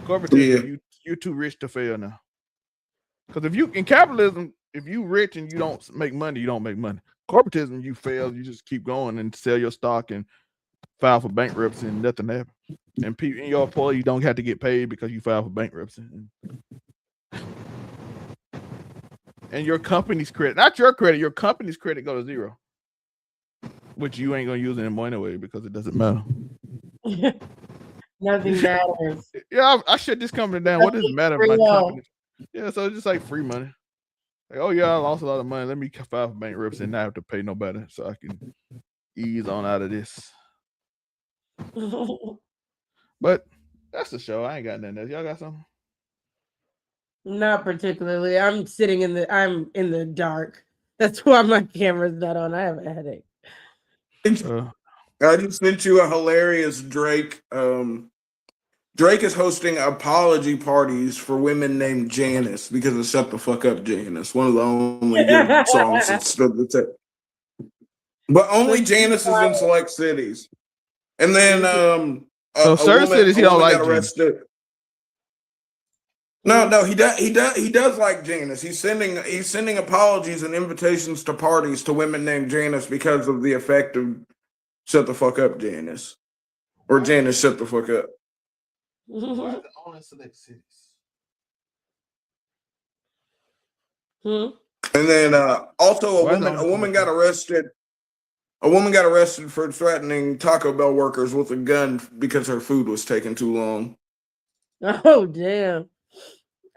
Corporatism, you're too rich to fail now. Because in capitalism, if you rich and you don't make money, you don't make money. Corporatism, you fail, you just keep going and sell your stock and file for bankruptcy and nothing happens. And people in your employee, you don't have to get paid because you file for bankruptcy. And your company's credit, not your credit, your company's credit go to zero, which you ain't gonna use anymore anyway because it doesn't matter. Nothing matters. Yeah, I shut this company down. What does it matter if my company? Yeah, so it's just like free money. Like, oh yeah, I lost a lot of money. Let me file for bankruptcy and not have to pay nobody, so I can ease on out of this. But that's the show. I ain't got nothing else. Y'all got something? Not particularly. I'm in the dark. That's why my camera's not on. I have a headache. I just sent you a hilarious Drake. Drake is hosting apology parties for women named Janice because of "Shut the Fuck Up, Janice." One of the only good songs that stood the test. But only Janice is in select cities. And then so certain cities he don't like arrested. No, he does like Janice. He's sending apologies and invitations to parties to women named Janice because of the effect of "Shut the Fuck Up, Janice," or "Janice, shut the fuck up." Why is it only select cities? And then also a woman got arrested. A woman got arrested for threatening Taco Bell workers with a gun because her food was taking too long. Oh damn!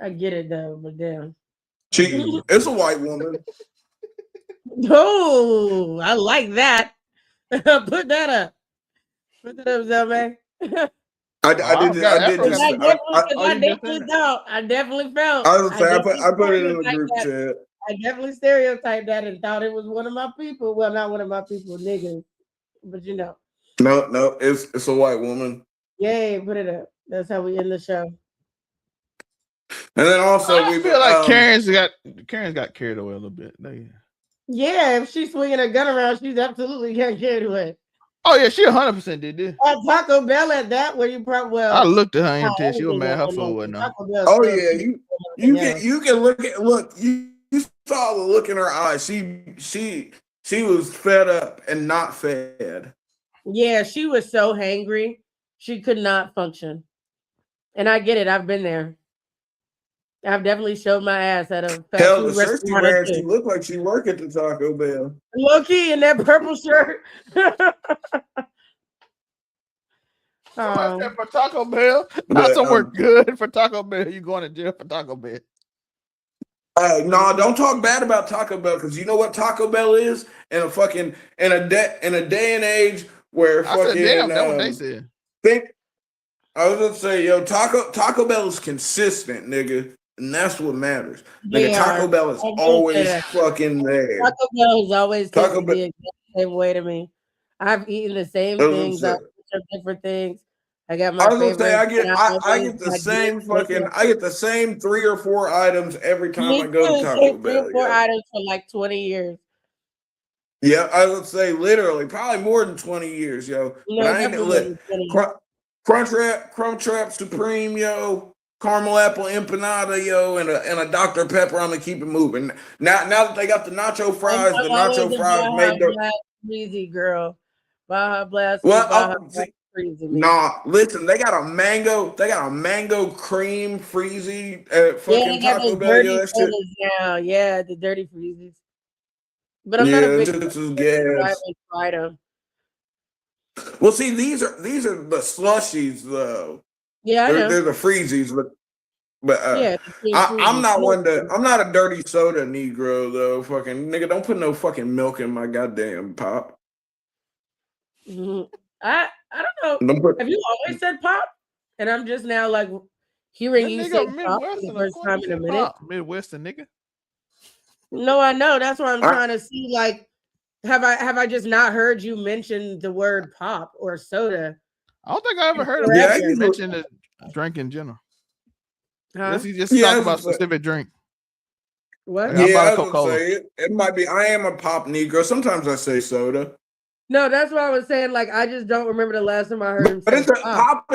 I get it though, but damn. It's a white woman. Oh, I like that. Put that up. Put that up, Zelman. I definitely felt. I put it in the group chat. I definitely stereotyped that and thought it was one of my people. Well, not one of my people, niggas, but you know. No, it's a white woman. Yay, put it up. That's how we end the show. And then also I feel like Karen's got carried away a little bit. Yeah, if she's swinging a gun around, she's absolutely got carried away. Oh yeah, she 100% did this. At Taco Bell at that, where you probably I looked at her and tell she was mad. Her food wasn't on. Oh yeah, you can look. You saw the look in her eyes. She was fed up and not fed. Yeah, she was so hangry, she could not function. And I get it. I've been there. I've definitely showed my ass at a fast Hell, food the shirt she restaurant. wears, she look like she work at the Taco Bell. Low key in that purple shirt. Somebody said for Taco Bell. But, Not somewhere good for Taco Bell. You going to jail for Taco Bell. No, don't talk bad about Taco Bell, because you know what Taco Bell is in a fucking in a day and age where I fucking said, damn, that's what they said. I was gonna say, yo, Taco Bell is consistent, nigga, and that's what matters. Nigga, Taco Bell is always fucking there. Taco Bell has always Taco tasted the exact same way to me. I've eaten the same things. I've eaten different things. I got my I was gonna favorite. say I get the same fucking I get the same 3 or 4 items every time I go to Taco Bell. 3 or 4 items for like 20 years. Yeah, I would say literally probably more than 20 years, yo. No, but I ain't lit. Crunchwrap Supreme, yo. Caramel apple empanada, yo, and a Dr. Pepper. I'm gonna keep it moving. Now that they got the nacho fries, the nacho fries made the easy girl. Baja Blast. Nah, listen, they got a mango cream freezy fucking Taco Bell. Yo, that shit. Now. Yeah, the dirty freezies. But I'm not a big item. Well, see, these are the slushies though. Yeah, they're the freezies, but I'm not a dirty soda Negro though. Fucking nigga, don't put no fucking milk in my goddamn pop. I don't know. Have you always said pop? And I'm just now like hearing you say pop for the first time in a minute. Midwestern nigga. No, I know. That's why I'm trying to see. Like, have I just not heard you mention the word pop or soda? I don't think I ever heard of you mention the drink in general. Unless you just talk about specific drink. What? Like, I would say it might be. I am a pop Negro. Sometimes I say soda. No, that's what I was saying. Like, I just don't remember the last time I heard him say pop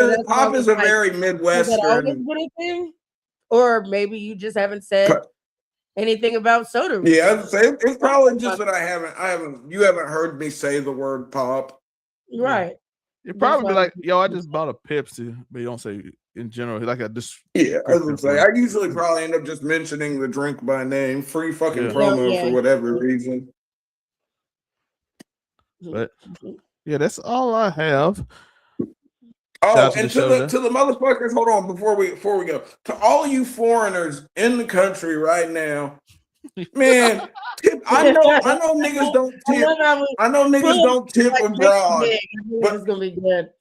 is a very Midwestern. Has that always been a thing? Or maybe you just haven't said anything about soda. Yeah, I'd say it's probably just that you haven't heard me say the word pop. Right. You'd probably be like, yo, I just bought a Pepsi, but you don't say in general, like I just. Yeah, I would say I usually probably end up just mentioning the drink by name, free fucking promo for whatever reason. But yeah, that's all I have. Oh, and to the motherfuckers, hold on before we go. To all you foreigners in the country right now, man, I know niggas don't tip. I know niggas don't tip abroad. But it's gonna be good.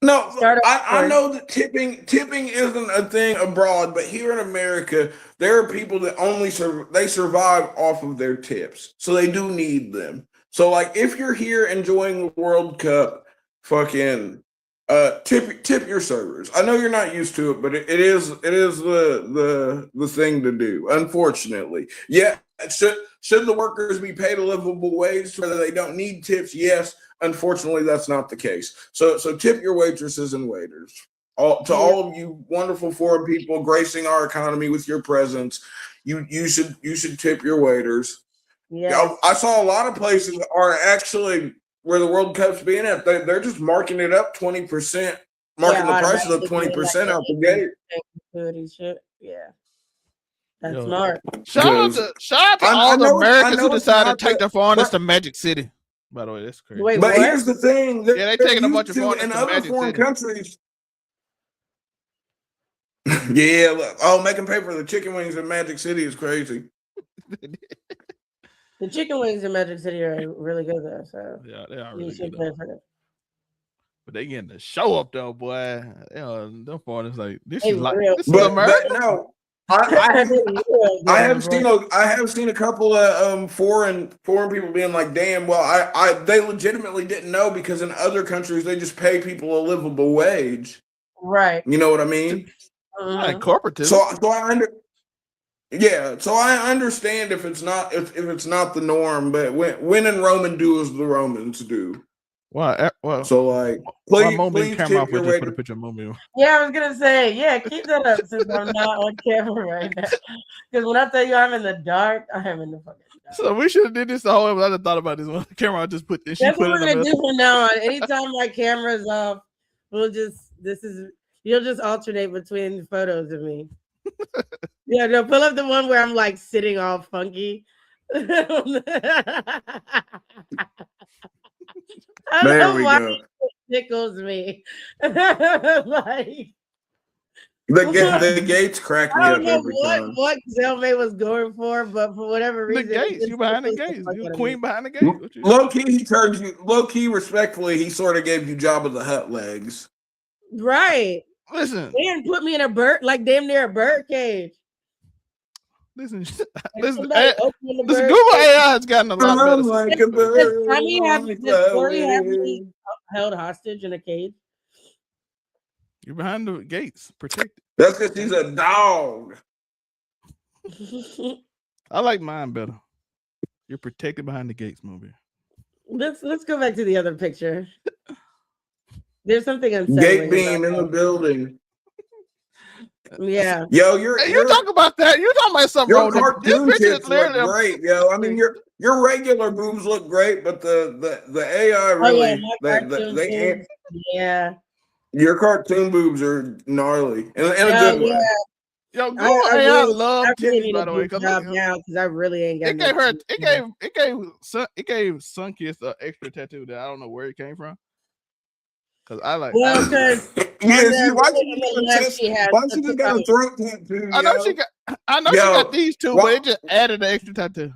No, I know that tipping isn't a thing abroad, but here in America, there are people that only survive off of their tips, so they do need them. So, like, if you're here enjoying the World Cup, fucking tip your servers. I know you're not used to it, but it is the thing to do. Unfortunately, yeah. Should the workers be paid a livable wage whether they don't need tips? Yes. Unfortunately, that's not the case. So tip your waitresses and waiters. All of you wonderful foreign people gracing our economy with your presence, you should tip your waiters. Yeah, I saw a lot of places are actually where the World Cup's being at. They're just marking it up 20%, marking the prices up 20% out the gate. Yeah, that's smart. Shout out to all the Americans who decided to take their foreigners to Magic City. By the way, that's crazy. Wait, but here's the thing: they're taking a bunch of foreigners in to other Magic foreign City. countries. Yeah, look, make them pay for the chicken wings in Magic City is crazy. The chicken wings in Magic City are really good though. So yeah, they are really good. But they getting the show up though, boy. Them foreigners like this is America. But no, I have seen a couple of foreign people being like, damn, well, they legitimately didn't know because in other countries they just pay people a livable wage. Right. You know what I mean? Like corporatism. So I understand if it's not the norm, but when in Rome do as the Romans do. Well, so like, please camera off. Just put a picture of Mommy. Yeah, I was gonna say, keep that up since I'm not on camera right now. Because when I tell you I'm in the dark, I am in the fucking dark. So we should have did this the whole way. I just thought about this one. Camera, I just put this. That's what we're gonna do from now on. Anytime my camera's off, you'll just alternate between photos of me. Yeah, no, pull up the one where I'm like sitting all funky. I don't There know we why go. it tickles me. Like, The gates crack I me don't up know every time. what Zelmay was going for, but for whatever The reason, it gates. just You behind the tickles the gates. fuck You out of queen me. behind the gates. What you? Low key, he turned you. Low key, respectfully, he sort of gave you Jabba the Hutt legs. Right. Listen. And put me in a bird, like damn near a bird cage. Listen. Like Listen. somebody opened the Listen. bird Google cage. AI has gotten a lot better. I'm like a Does bird. does Corey have me held hostage in a cage? You're behind the gates, protected. That's because he's a dog. I like mine better. You're protected behind the gates, movie. Let's go back to the other picture. There's something unsettling. Gate beam in the building. Yeah. Yo, Hey, you talk about that. You're talking about something your wrong. cartoon This picture tits is look literally great, yo. I mean, your regular boobs look great, but the AI really they amp, yeah. your cartoon boobs are gnarly in a good way. Yo, Google AI love titties, by the way. Now because I really ain't got. It gave Sunkiss an extra tattoo that I don't know where it came from. Cause I like. Well, because why she just got a throat tattoo? I know she got these two, but it just added an extra tattoo.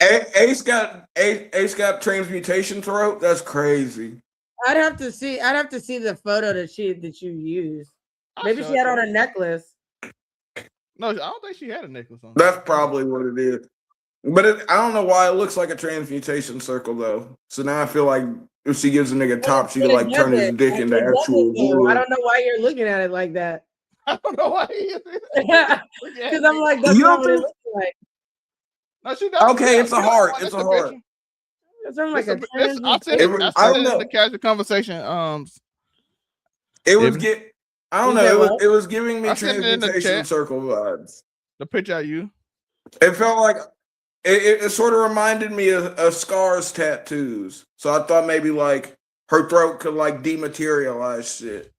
Ace got transmutation throat. That's crazy. I'd have to see the photo that you used. Maybe she had on a necklace. No, I don't think she had a necklace on. That's probably what it is. But I don't know why it looks like a transmutation circle though. So now I feel like if she gives a nigga top, she can like turn his dick into actual wood. I don't know why you're looking at it like that. I don't know why. Because I'm like, that's not what it looks like. No, she doesn't. Okay, it's a heart. It's a heart. It's like a I said it in the casual conversation. It was I don't know. It was giving me transmutation circle vibes. The picture of you. It felt like it sort of reminded me of Scar's tattoos. So I thought maybe like her throat could like dematerialize shit.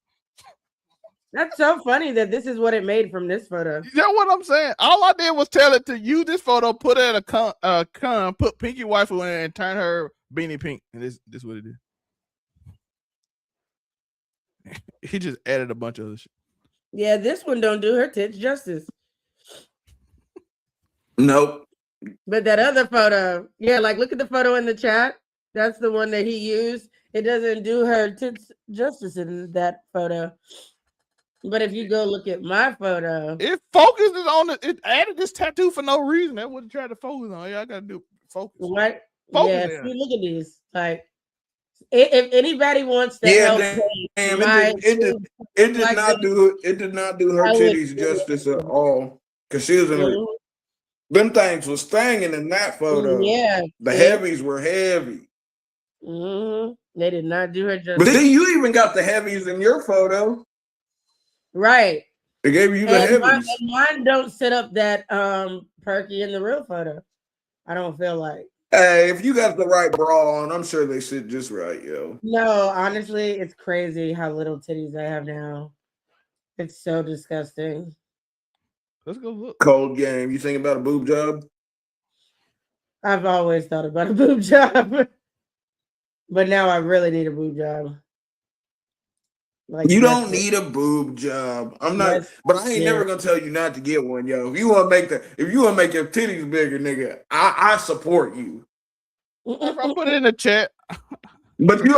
That's so funny that this is what it made from this photo. You know what I'm saying? All I did was tell it to use this photo, put it in a con, put Pinky Waifu in it, and turn her beanie pink. And this what it did. He just added a bunch of other shit. Yeah, this one don't do her tits justice. Nope. But that other photo, yeah, like look at the photo in the chat. That's the one that he used. It doesn't do her tits justice in that photo. But if you go look at my photo, it focuses on it. It added this tattoo for no reason. That would try to focus on. Yeah, I gotta do focus. What? Focus yeah, there. see, look at these. Like, if anybody wants to help, it did not do her titties justice at all. Because she was in her. Them things was stanging in that photo. Yeah, the heavies were heavy. They did not do her justice. But then you even got the heavies in your photo. Right. They gave you the heavies. Mine don't sit up that perky in the real photo. I don't feel like. Hey, if you got the right bra on, I'm sure they sit just right, yo. No, honestly, it's crazy how little titties I have now. It's so disgusting. Let's go look. Cold game. You think about a boob job? I've always thought about a boob job. But now I really need a boob job. Like you don't need a boob job. I'm not, but I ain't never gonna tell you not to get one, yo. If you want to make your titties bigger, nigga, I support you. I put it in the chat. But you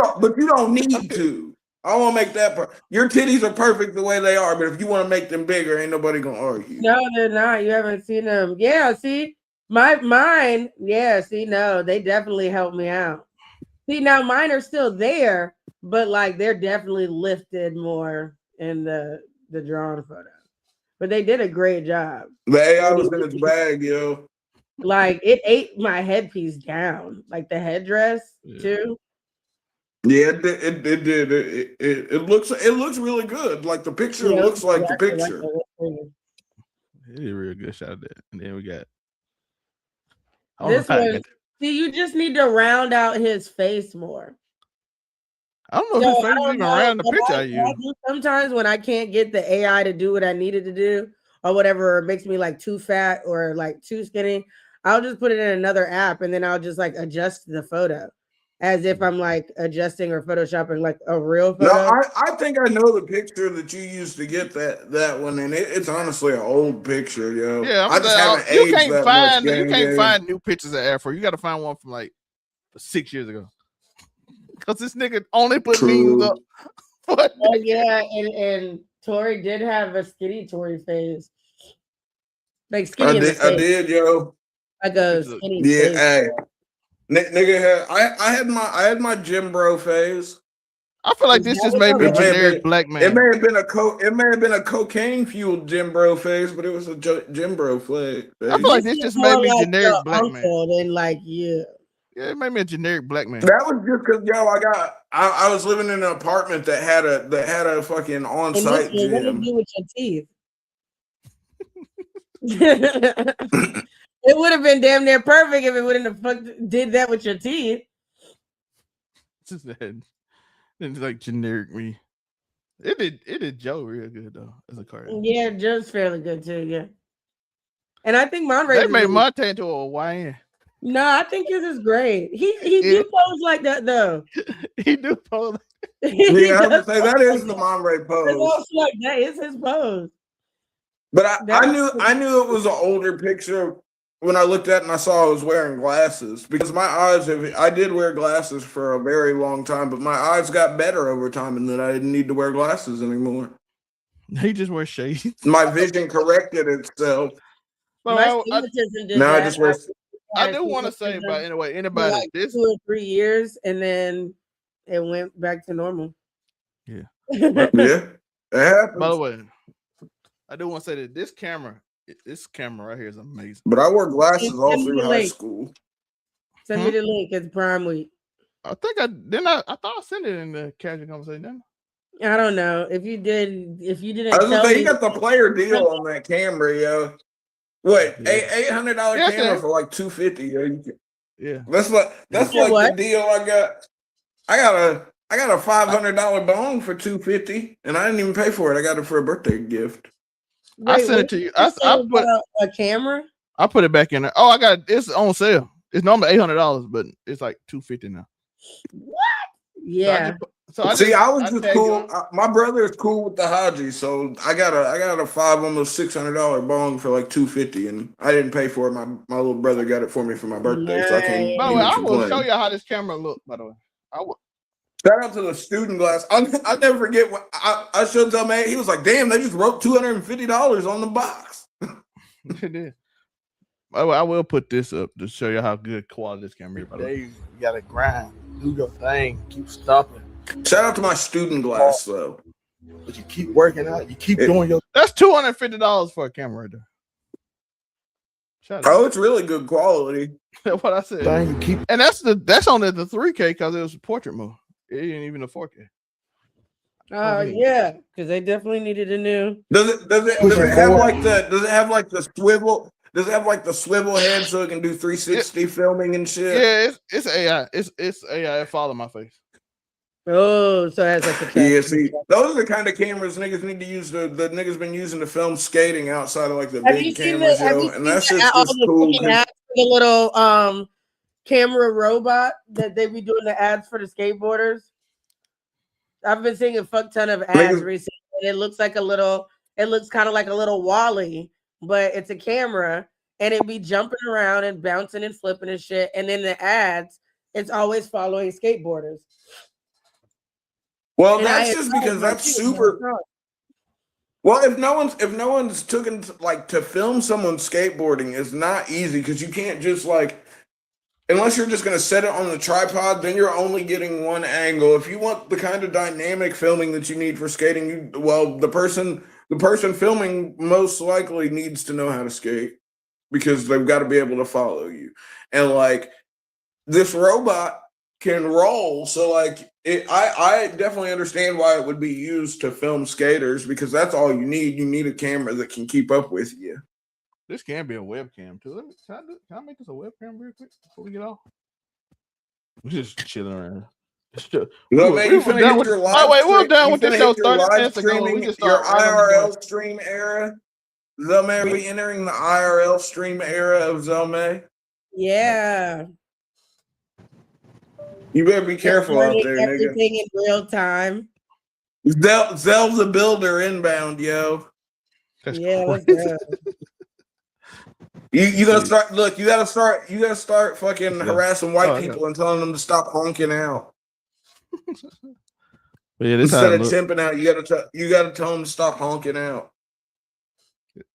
don't need to. I want to make that part. Your titties are perfect the way they are, but if you want to make them bigger, ain't nobody gonna argue. No, they're not. You haven't seen them. Yeah, see, mine. Yeah, see, no, they definitely helped me out. See, now mine are still there. But like they're definitely lifted more in the drawn photo. But they did a great job. The AI was in its bag, yo. Like it ate my headpiece down, like the headdress too. Yeah, it did. It looks really good. Like the picture looks like the picture. It is a real good shot of that. And then we got this one. See, you just need to round out his face more. I don't know if his face is even around the picture I use. Sometimes when I can't get the AI to do what I needed to do, or whatever, or it makes me like too fat or like too skinny, I'll just put it in another app and then I'll just like adjust the photo as if I'm like adjusting or photoshopping like a real No, photo. I think I know the picture that you used to get that one, and it's honestly an old picture, yo. Yeah, I just haven't you aged can't that find much. you Gang, can't gang. find new pictures of Afro. You got to find one from like 6 years ago. Because this nigga only put memes up. Oh yeah, and Tori did have a skinny Tori phase, like skinny in the I face, did, yo. like a skinny Yeah, face. hey, nigga I had my gym bro phase. I feel like this just made me generic black man. It may have been a cocaine fueled gym bro phase, but it was a gym bro phase. I feel like this just made me generic black man. Than like you. Yeah, it made me a generic black man. That was just because I was living in an apartment that had a fucking on site gym. What did you do with your teeth? It would have been damn near perfect if it wouldn't have did that with your teeth. It's like generic me. It did Joe real good though as a card. Yeah, Joe's fairly good too. Yeah, and I think Monterey. They made Monte into a YN. No, I think his is great. He do pose like that though. He do pose. Yeah, I would say that is the Monterey pose. It's like that is his pose. But I knew it was an older picture when I looked at it and I saw I was wearing glasses, because my eyes I did wear glasses for a very long time, but my eyes got better over time and then I didn't need to wear glasses anymore. He just wears shades. My vision corrected itself. Well, now I just wear. I do want to say, by anyway, anybody like this 2 or 3 years, and then it went back to normal. Yeah. Yeah, it happens. By the way, I do want to say that this camera right here is amazing. But I wore glasses all through high school. Send me the link. It's Prime Week. I think I thought I sent it in the casual conversation. Didn't I don't know if you didn't. I was gonna say, you got the player deal on that camera, yo. What, $800 camera for like $250? Yo. Yeah, that's like the deal I got. I got a $500 bone for $250, and I didn't even pay for it. I got it for a birthday gift. Wait, I sent it to you. I put a camera. I put it back in there. Oh, I got it's on sale. It's normally $800, but it's like $250 now. What? Yeah. I was just cool. My brother is cool with the Haji, so I got a almost $600 bong for like $250, and I didn't pay for it. My little brother got it for me for my birthday, so I can't. By the way, I will show you how this camera look. By the way, I will. Shout out to the student glass. I'll never forget when I showed that man. He was like, "Damn, they just wrote $250 on the box." It is. By the way, I will put this up to show you how good quality this camera is. You gotta grind, do your thing, keep stopping. Shout out to my student glass though. But you keep working out, you keep doing your. That's $250 for a camera right there. Oh, it's really good quality. That's what I said. And that's on the 3K because it was a portrait mode. It ain't even a 4K. Yeah, because they definitely needed a new. Does it have like the swivel? Does it have like the swivel head so it can do 360 filming and shit? Yeah, it's AI. It's AI. It follow my face. Oh, so it has like the yeah. See, those are the kind of cameras niggas need to use. The niggas been using to film skating outside of like the big cameras, and that's just cool. The little camera robot that they be doing the ads for the skateboarders. I've been seeing a fuck ton of ads recently, and it looks kind of like a little Wally, but it's a camera, and it be jumping around and bouncing and flipping and shit. And then the ads, it's always following skateboarders. Well, that's just because that's super. Well, if no one's taken like to film someone skateboarding is not easy because you can't just like, unless you're just gonna set it on the tripod, then you're only getting one angle. If you want the kind of dynamic filming that you need for skating, the person filming most likely needs to know how to skate because they've got to be able to follow you. And like this robot can roll, so like I definitely understand why it would be used to film skaters because that's all you need. You need a camera that can keep up with you. This can be a webcam too. Can I make this a webcam real quick before we get off? We're just chilling around. We're done with this show 30 minutes ago. Your IRL stream era. Zelme, are we entering the IRL stream era of Zelme? Yeah. You better be careful out there, nigga. Everything in real time. Zel's a builder inbound, yo. Yeah, let's go. You gotta start. Look, you gotta start fucking harassing white people and telling them to stop honking out. Yeah, this Instead of chimping out, you gotta tell them to stop honking out.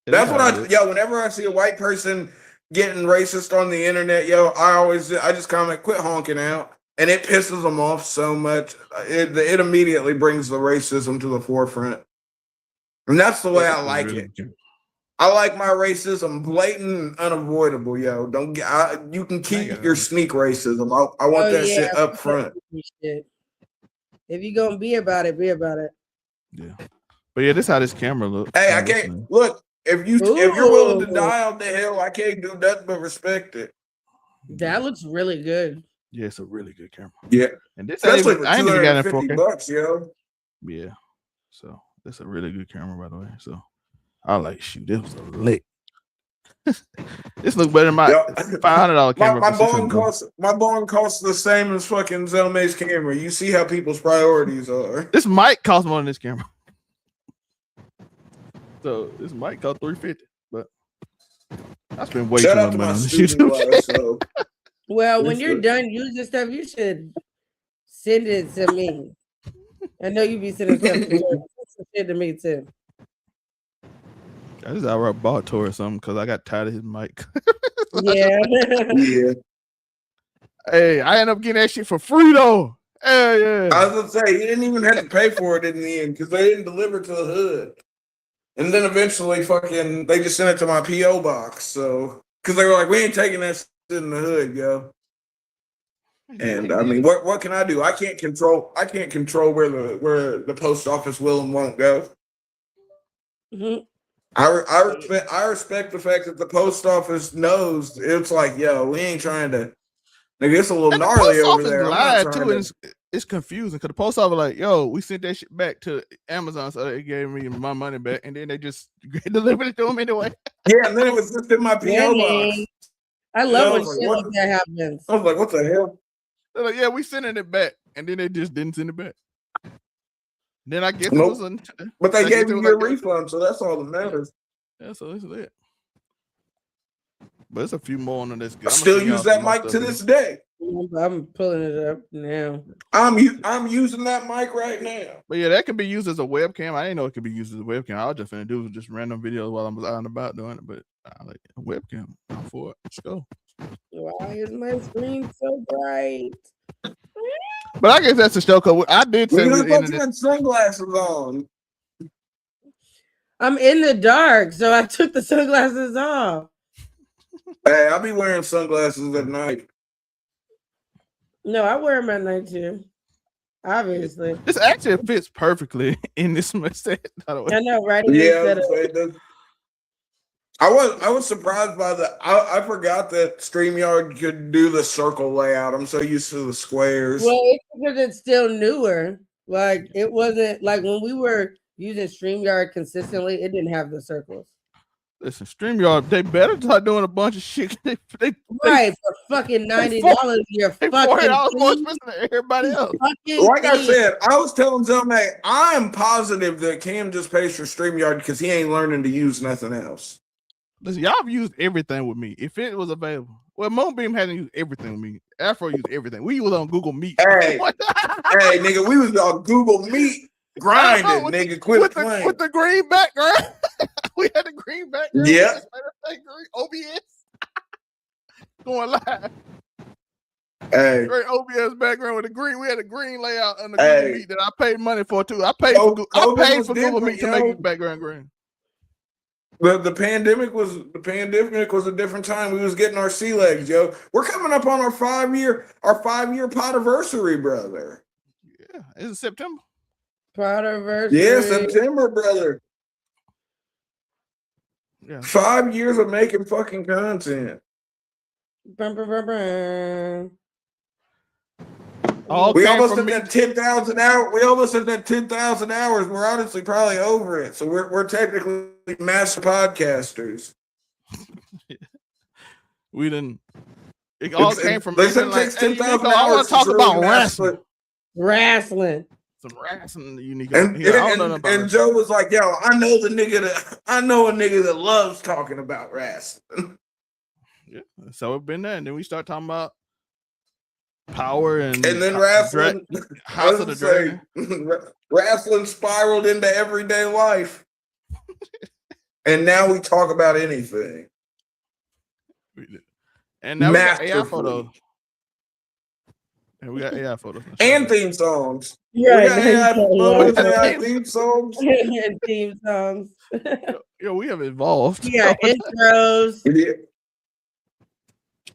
That's what whenever I see a white person getting racist on the internet, I just comment, quit honking out. And it pisses them off so much. It immediately brings the racism to the forefront. And that's the way I like it. I like my racism blatant and unavoidable, yo. You can keep your sneak racism. I want that shit up front. If you're gonna be about it, be about it. Yeah. But yeah, this is how this camera looks. Hey, I can't look, if you're willing to die on the hill, I can't do nothing but respect it. That looks really good. Yeah, it's a really good camera. Yeah. And this especially I ain't even got it $250, yo. Yeah. So that's a really good camera, by the way. So I like shoot. This was a lick. This looks better than my $500 camera. My bone costs the same as fucking Zelme's camera. You see how people's priorities are. This mic costs more than this camera. So this mic cost $350, but I spent way too much money on this YouTube. Well, when you're done using stuff, you should send it to me. I know you be sending stuff to me too. I just outright bought Tor or something because I got tired of his mic. Yeah. Yeah. Hey, I ended up getting that shit for free though. Hell yeah. I was gonna say he didn't even have to pay for it in the end because they didn't deliver to the hood. And then eventually they just sent it to my P.O. box. So because they were like, we ain't taking that shit in the hood, yo. And I mean, what can I do? I can't control where the post office will and won't go. Mm-hmm. I respect the fact that the post office knows it's like, yo, we ain't trying to. Nigga, it's a little gnarly over there. It's confusing because the post office like, yo, we sent that shit back to Amazon, so they gave me my money back, and then they just delivered it to them anyway. Yeah, and then it was just in my PO box. I love when shit like that happens. I was like, what the hell? They're like, yeah, we sending it back, and then they just didn't send it back. Then I guess nope. it was but they gave you your refund, so that's all that matters. Yeah, so this is it. But it's a few more on this. I still use that mic to this day. I'm pulling it up now. I'm using that mic right now. But yeah, that can be used as a webcam. I didn't know it could be used as a webcam. I was just gonna do just random videos while I was out and about doing it. But I like a webcam. I'm for it. Let's go. Why is my screen so bright? But I guess that's a show because I did say you got sunglasses on. I'm in the dark, so I took the sunglasses off. Hey, I'll be wearing sunglasses at night. No, I wear them at night too. Obviously, this actually fits perfectly in this mustache. I know, right? Yeah, I was surprised by the. I forgot that StreamYard could do the circle layout. I'm so used to the squares. Well, it's because it's still newer. Like it wasn't like when we were using StreamYard consistently, it didn't have the circles. Listen, StreamYard, they better start doing a bunch of shit. They right for fucking $90. You're fucking $40 more expensive than everybody else. Like I said, I was telling Zelme, I'm positive that Cam just pays for StreamYard because he ain't learning to use nothing else. Listen, y'all have used everything with me. If it was available. Well, Moonbeam hasn't used everything with me. Afro used everything. We was on Google Meet. Hey, hey, nigga, we was on Google Meet grinding, nigga. Quit playing. With the green background. We had the green background. Yeah. OBS. Going live. Hey. Great OBS background with the green. We had a green layout on the Google Meet that I paid money for too. I paid for Google Meet to make the background green. The pandemic was a different time. We was getting our sea legs, yo. We're coming up on our 5-year podiversary, brother. Yeah, is it September? Podiversary. Yeah, September, brother. Yeah. 5 years of making fucking content. We almost at that 10,000 hours. We almost at that 10,000 hours. We're honestly probably over it. So we're technically master podcasters. We didn't. It all came from They me said being it takes like, hey, 10,000 Unico, I want hours to talk to about really wrestling. Wrestling. Some wrestling, Unico. And, Yeah, I don't know about and Joe was like, "Yo, I know a nigga that loves talking about wrestling." Yeah, so we've been there, and then we start talking about power and then wrestling. House of the Dragon. Wrestling spiraled into everyday life, and now we talk about anything. And now we got AI photos. And we got AI photos. And theme songs. Yeah, we got AI photos and AI theme songs. And theme songs. Yo, we have evolved. Yeah, intros. Yeah.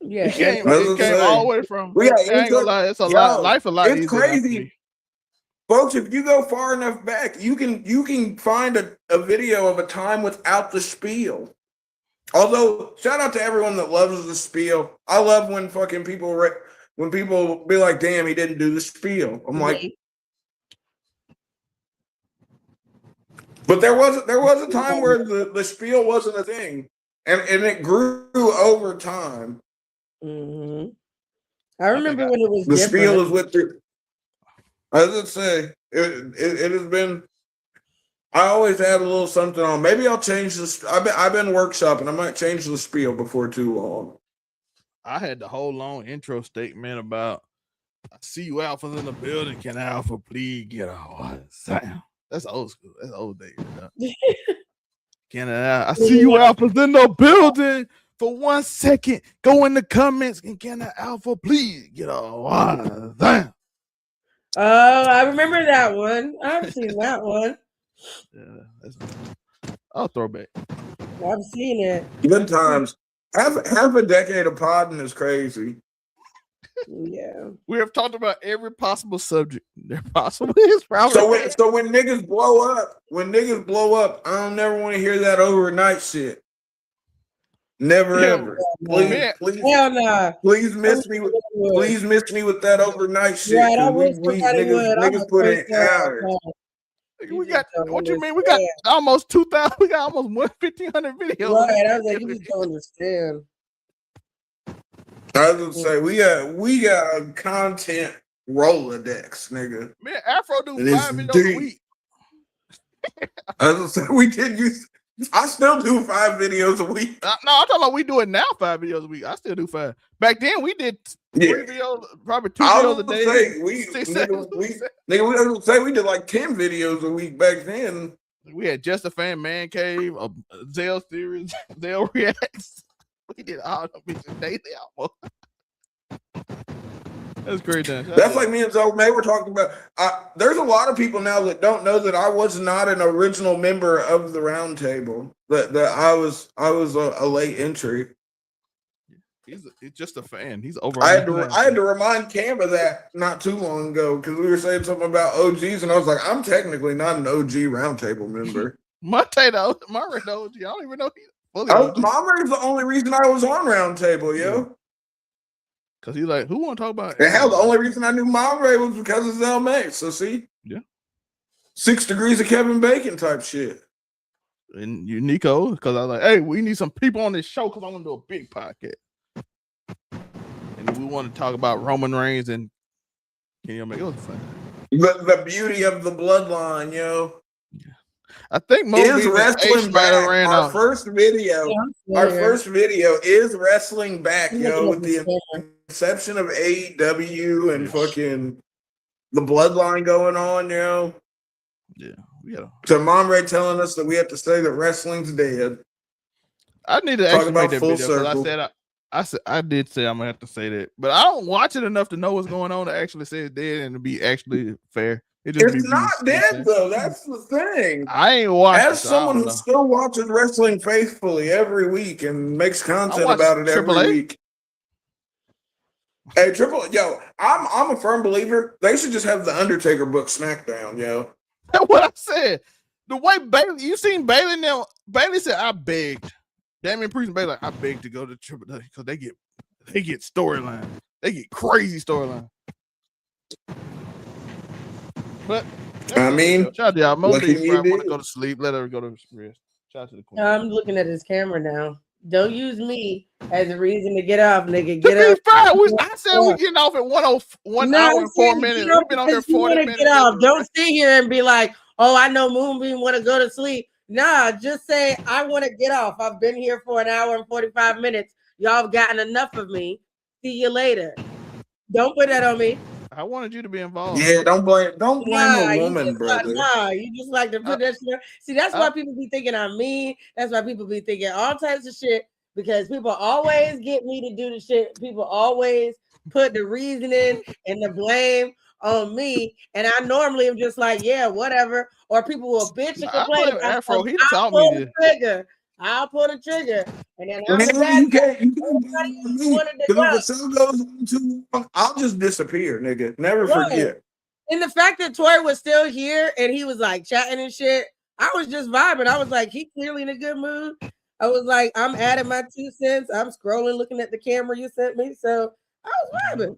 Yeah, it came all the way from. We got I ain't gonna lie, it's a lot. Life a lot. It's easier now for crazy. me. Folks, if you go far enough back, you can find a video of a time without the spiel. Although, shout out to everyone that loves the spiel. I love when fucking people be like, "Damn, he didn't do the spiel." I'm like, but there was a time where the spiel wasn't a thing, and it grew over time. Mm-hmm. I remember when it was the different. spiel is with the. As I say, it has been. I always add a little something on. Maybe I'll change this. I've been workshopping. I might change the spiel before too long. I had the whole long intro statement about I see you alphas in the building. Can alpha please get a sound? That's old school. That's old days. Can I see you alphas in the building for 1 second? Go in the comments and can an alpha please get a sound? Oh, I remember that one. I've seen that one. Yeah, that's I'll throw back. I've seen it. Good times. Half a decade of podding is crazy. Yeah. We have talked about every possible subject there possibly is. So when niggas blow up, I don't never want to hear that overnight shit. Never ever. Please, hell nah. Please miss me with that overnight shit. Right, I we wish somebody would. niggas put in hours. We got what you mean? We got almost 2,000. We got almost 1,500 videos. Right, I was like, you just don't understand. I was gonna say we got a content Rolodex, nigga. Man, Afro do 5 videos a week. I was gonna say we did use. I still do 5 videos a week. No, I'm talking about we do it now 5 videos a week. I still do 5. Back then we did 3 videos, probably 2 videos a day. We did like 10 videos a week back then. We had Just a Fan, Man Cave, Zell Series, Zell Reacts. We did all of them daily almost. That's great. That's like me and Zoe May were talking about. There's a lot of people now that don't know that I was not an original member of the round table. That I was a late entry. He's just a fan. He's over. I had to remind Cam of that not too long ago because we were saying something about OGs, and I was like, I'm technically not an OG roundtable member. Monte though, Monte OG. I don't even know he's fully. Monte is the only reason I was on roundtable, yo. Cause he's like, who want to talk about it? And hell, the only reason I knew Monte was because of Zell May. So see, 6 degrees of Kevin Bacon type shit. And you, Nico, because I was like, hey, we need some people on this show because I want to do a big podcast. And we want to talk about Roman Reigns and Kenny Omega. It was fun. The beauty of the bloodline, yo. I think most is wrestling back. Our first video is wrestling back, yo, with the inception of AEW and fucking the bloodline going on, yo. Yeah, we got so Mom Ray telling us that we have to say that wrestling's dead. I need to actually make that video because I did say I'm gonna have to say that, but I don't watch it enough to know what's going on to actually say it's dead and to be actually fair. It's not dead though. That's the thing. I ain't watching. As someone who still watches wrestling faithfully every week and makes content about it every week. Hey, I'm a firm believer. They should just have the Undertaker book SmackDown, yo. That's what I said. The way Bailey, you seen Bailey now? Bailey said, "I begged." Damian Priest and Bailey, I begged to go to Triple W because they get storyline. They get crazy storyline. But I mean, shout out to y'all. Mo what B can you probably want to do? go to sleep. Let her go to rest. Shout out to the queen. I'm looking at his camera now. Don't use me as a reason to get off, nigga. To Get be up. fair, I said we getting off at 1 No, hour I'm and 4 saying minutes. get up We've been on here because you 40 want to minutes. get off. Don't sit here and be like, oh, I know Moonbeam want to go to sleep. Nah, just say I want to get off. I've been here for an hour and 45 minutes. Y'all have gotten enough of me. See you later. Don't put that on me. I wanted you to be involved. Yeah, don't blame Nah, the woman, brother. you just like to put that shit. See, that's why people be thinking I'm mean. That's why people be thinking all types of shit because people always get me to do the shit. People always put the reasoning and the blame on me, and I normally am just like, yeah, whatever. Or people will bitch and complain about Afro. He I'll taught pull me the this. trigger. I'll pull the trigger, and then I'm the Man, bad you guy. can't blame on me. Because if the show goes on too long, I'll just disappear, nigga. Never forget. And the fact that Toy was still here and he was like chatting and shit, I was just vibing. I was like, he clearly in a good mood. I was like, I'm adding my 2 cents. I'm scrolling, looking at the camera you sent me. So I was vibing.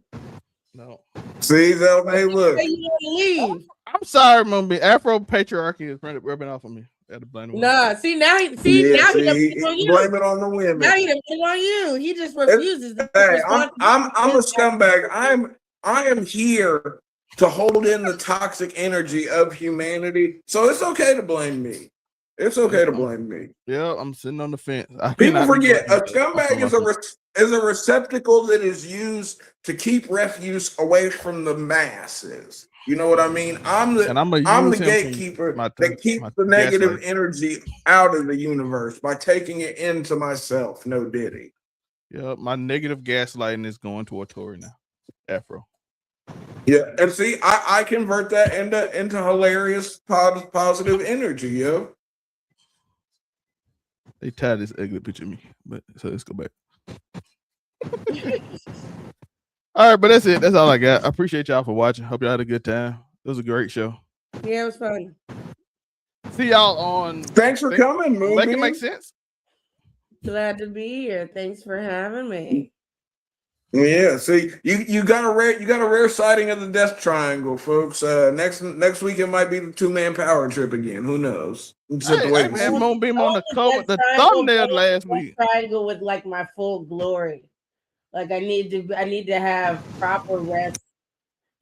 No. See, though, hey, look. Say you want to leave. I'm sorry, Moonbeam. Afro patriarchy is rubbing off on me. I had to blame Nah, see now he Yeah, he done see, put it on you. blame it on the women. Now he done put it on you. He just refuses to Hey, I'm a scumbag. I am here to hold in the toxic energy of humanity. So it's okay to blame me. It's okay to blame me. Yeah, I'm sitting on the fence. People forget a scumbag is a receptacle that is used to keep refuse away from the masses. You know what I mean? I'm the gatekeeper that keeps the negative energy out of the universe by taking it into myself. No diddy. Yeah, my negative gaslighting is going toward Tori now. Afro. Yeah, and see, I convert that into hilarious positive energy, yo. They tied this ugly picture of me, but so let's go back. All right, but that's it. That's all I got. I appreciate y'all for watching. Hope y'all had a good time. It was a great show. Yeah, it was fun. See y'all on. Thanks for coming, Moonbeam. Make it make sense. Glad to be here. Thanks for having me. Yeah, see, you got a rare sighting of the Death Triangle, folks. Next week it might be the 2-man power trip again. Who knows? Hey, man, Moonbeam on the cover, the thumbnail last week. Triangle with like my full glory. Like I need to have proper rest,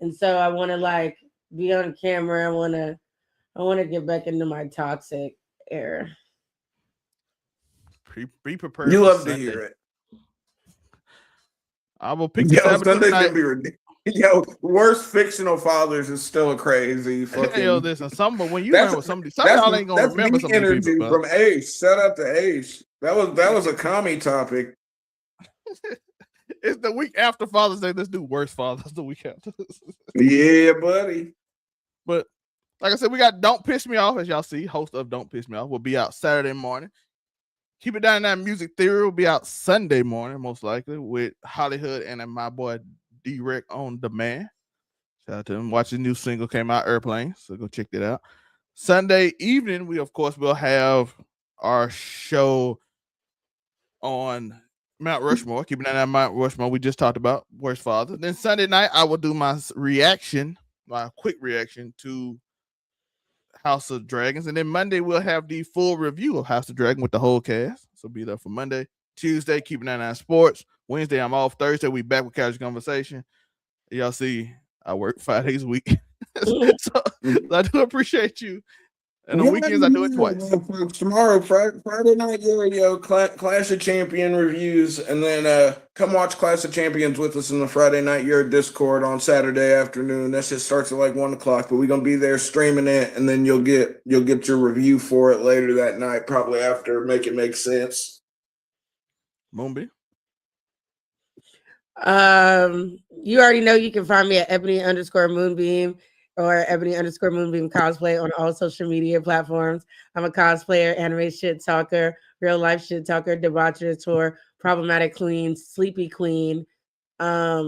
and so I want to like be on camera. I want to get back into my toxic era. Be prepared. You love to hear it. I will pick Sunday's gonna be ridiculous. Yo, worst fictional fathers is still a crazy fucking. Yo, listen, when you run with somebody, some of y'all ain't gonna remember some energy people, from Ace. Shout out to Ace. That was a commie topic. It's the week after Father's Day. Let's do worst fathers the week after. Yeah, buddy. But like I said, we got Don't Piss Me Off, as y'all see. Host of Don't Piss Me Off will be out Saturday morning. Keep It Down That Music Theory will be out Sunday morning, most likely, with Hollywood and my boy D-Rec on Demand. Shout out to him. Watch his new single came out, Airplane. So go check that out. Sunday evening, we of course will have our show on Mount Rushmore. Keep It Down That Mount Rushmore. We just talked about Worst Father. Then Sunday night, I will do my quick reaction to House of Dragons, and then Monday we'll have the full review of House of Dragon with the whole cast. So be there for Monday. Tuesday, Keep It Down Sports. Wednesday, I'm off. Thursday, we back with Casual Conversation. Y'all see, I work 5 days a week, so I do appreciate you. And on weekends, I do it twice. Tomorrow, Friday night, yo, Clash of Champion reviews, and then come watch Clash of Champions with us in the Friday night your Discord on Saturday afternoon. That shit starts at like 1 o'clock, but we're gonna be there streaming it, and then you'll get your review for it later that night, probably after Make It Make Sense. Moonbeam. You already know you can find me at Ebony_Moonbeam. Or Ebony_Moonbeam cosplay on all social media platforms. I'm a cosplayer, anime shit talker, real life shit talker, debaucherous, problematic queen, sleepy queen. Yeah.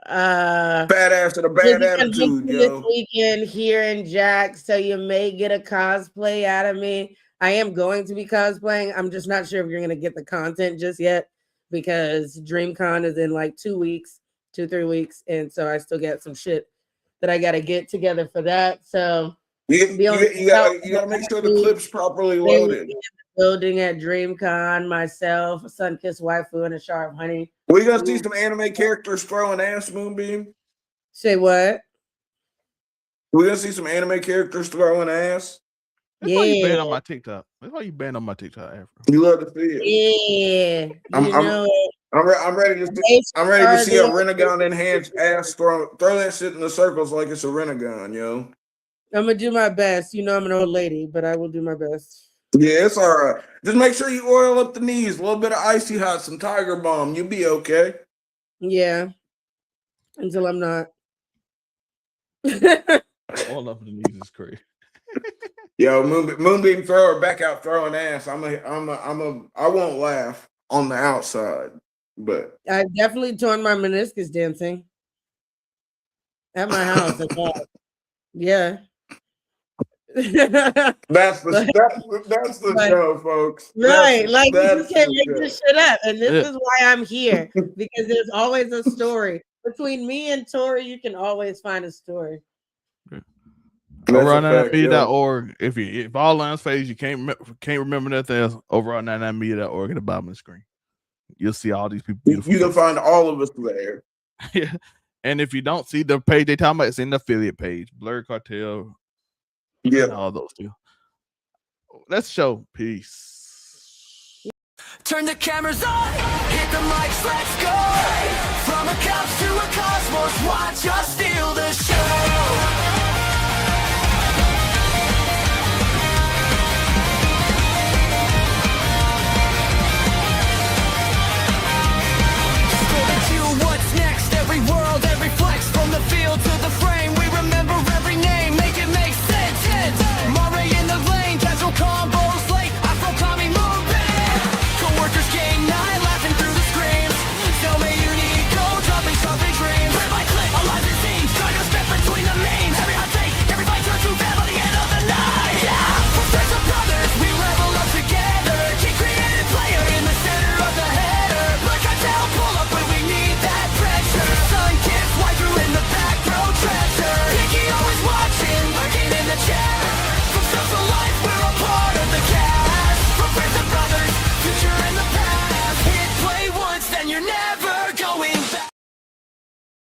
Badass and a bad attitude, yo. This weekend here in Jack, so you may get a cosplay out of me. I am going to be cosplaying. I'm just not sure if you're gonna get the content just yet because DreamCon is in like 2 weeks. 2-3 weeks, and so I still got some shit that I got to get together for that. So You gotta make sure the clip's properly loaded. Building at DreamCon, myself, Sunkissed Waifu, and a Sharp Honey. We gonna see some anime characters throwing ass, Moonbeam. Say what? We gonna see some anime characters throwing ass. That's why you banned on my TikTok. That's why you banned on my TikTok, Afro. You love to see it. Yeah, I'm ready to see. I'm ready to see a Renegon enhanced ass throw that shit in the circles like it's a Renegon, yo. I'm gonna do my best. You know I'm an old lady, but I will do my best. Yeah, it's all right. Just make sure you oil up the knees, a little bit of icy hot, some Tiger Balm. You'll be okay. Yeah, until I'm not. Oil up the knees is crazy. Yo, Moonbeam thrower back out throwing ass. I won't laugh on the outside, but I definitely torn my meniscus dancing at my house. Yeah. that's the show, folks. Right. Like you can't make this shit up. And this is why I'm here. Because there's always a story. Between me and Tori, you can always find a story. Over on 99media.org. If all lines phase, you can't remember nothing else. Over on 99media.org at the bottom of the screen, you'll see all these people. You can find all of us there. Yeah, and if you don't see the page they talking about, it's in the affiliate page. Blur Cartel. Yeah, all those two. Let's show. Peace. Turn the cameras on, hit the mics, let's go. From a couch to a cosmos, watch us steal the show. What's next? Every world, every flex, from the field to the frame. We remember every name, make it make sense. Murray in the lane, casual combos late. Afro Kami moving. Co-workers game night, laughing through the screams. Tell me you need go, dropping something dreams. Clip by clip, alive and scenes. Trying to step between the memes. Every hot take, every fight turns to bad by the end of the night. Yeah, we're friends of brothers, we level up together. Keep creative player in the center of the header. Like I tell, pull up when we need that pressure. Sun-kissed waifu in the back row treasure. Pinky always watching, lurking in the chat. From stuff to life, we're a part of the cast. From friends and brothers, future and the past. Hit play once, then you're next.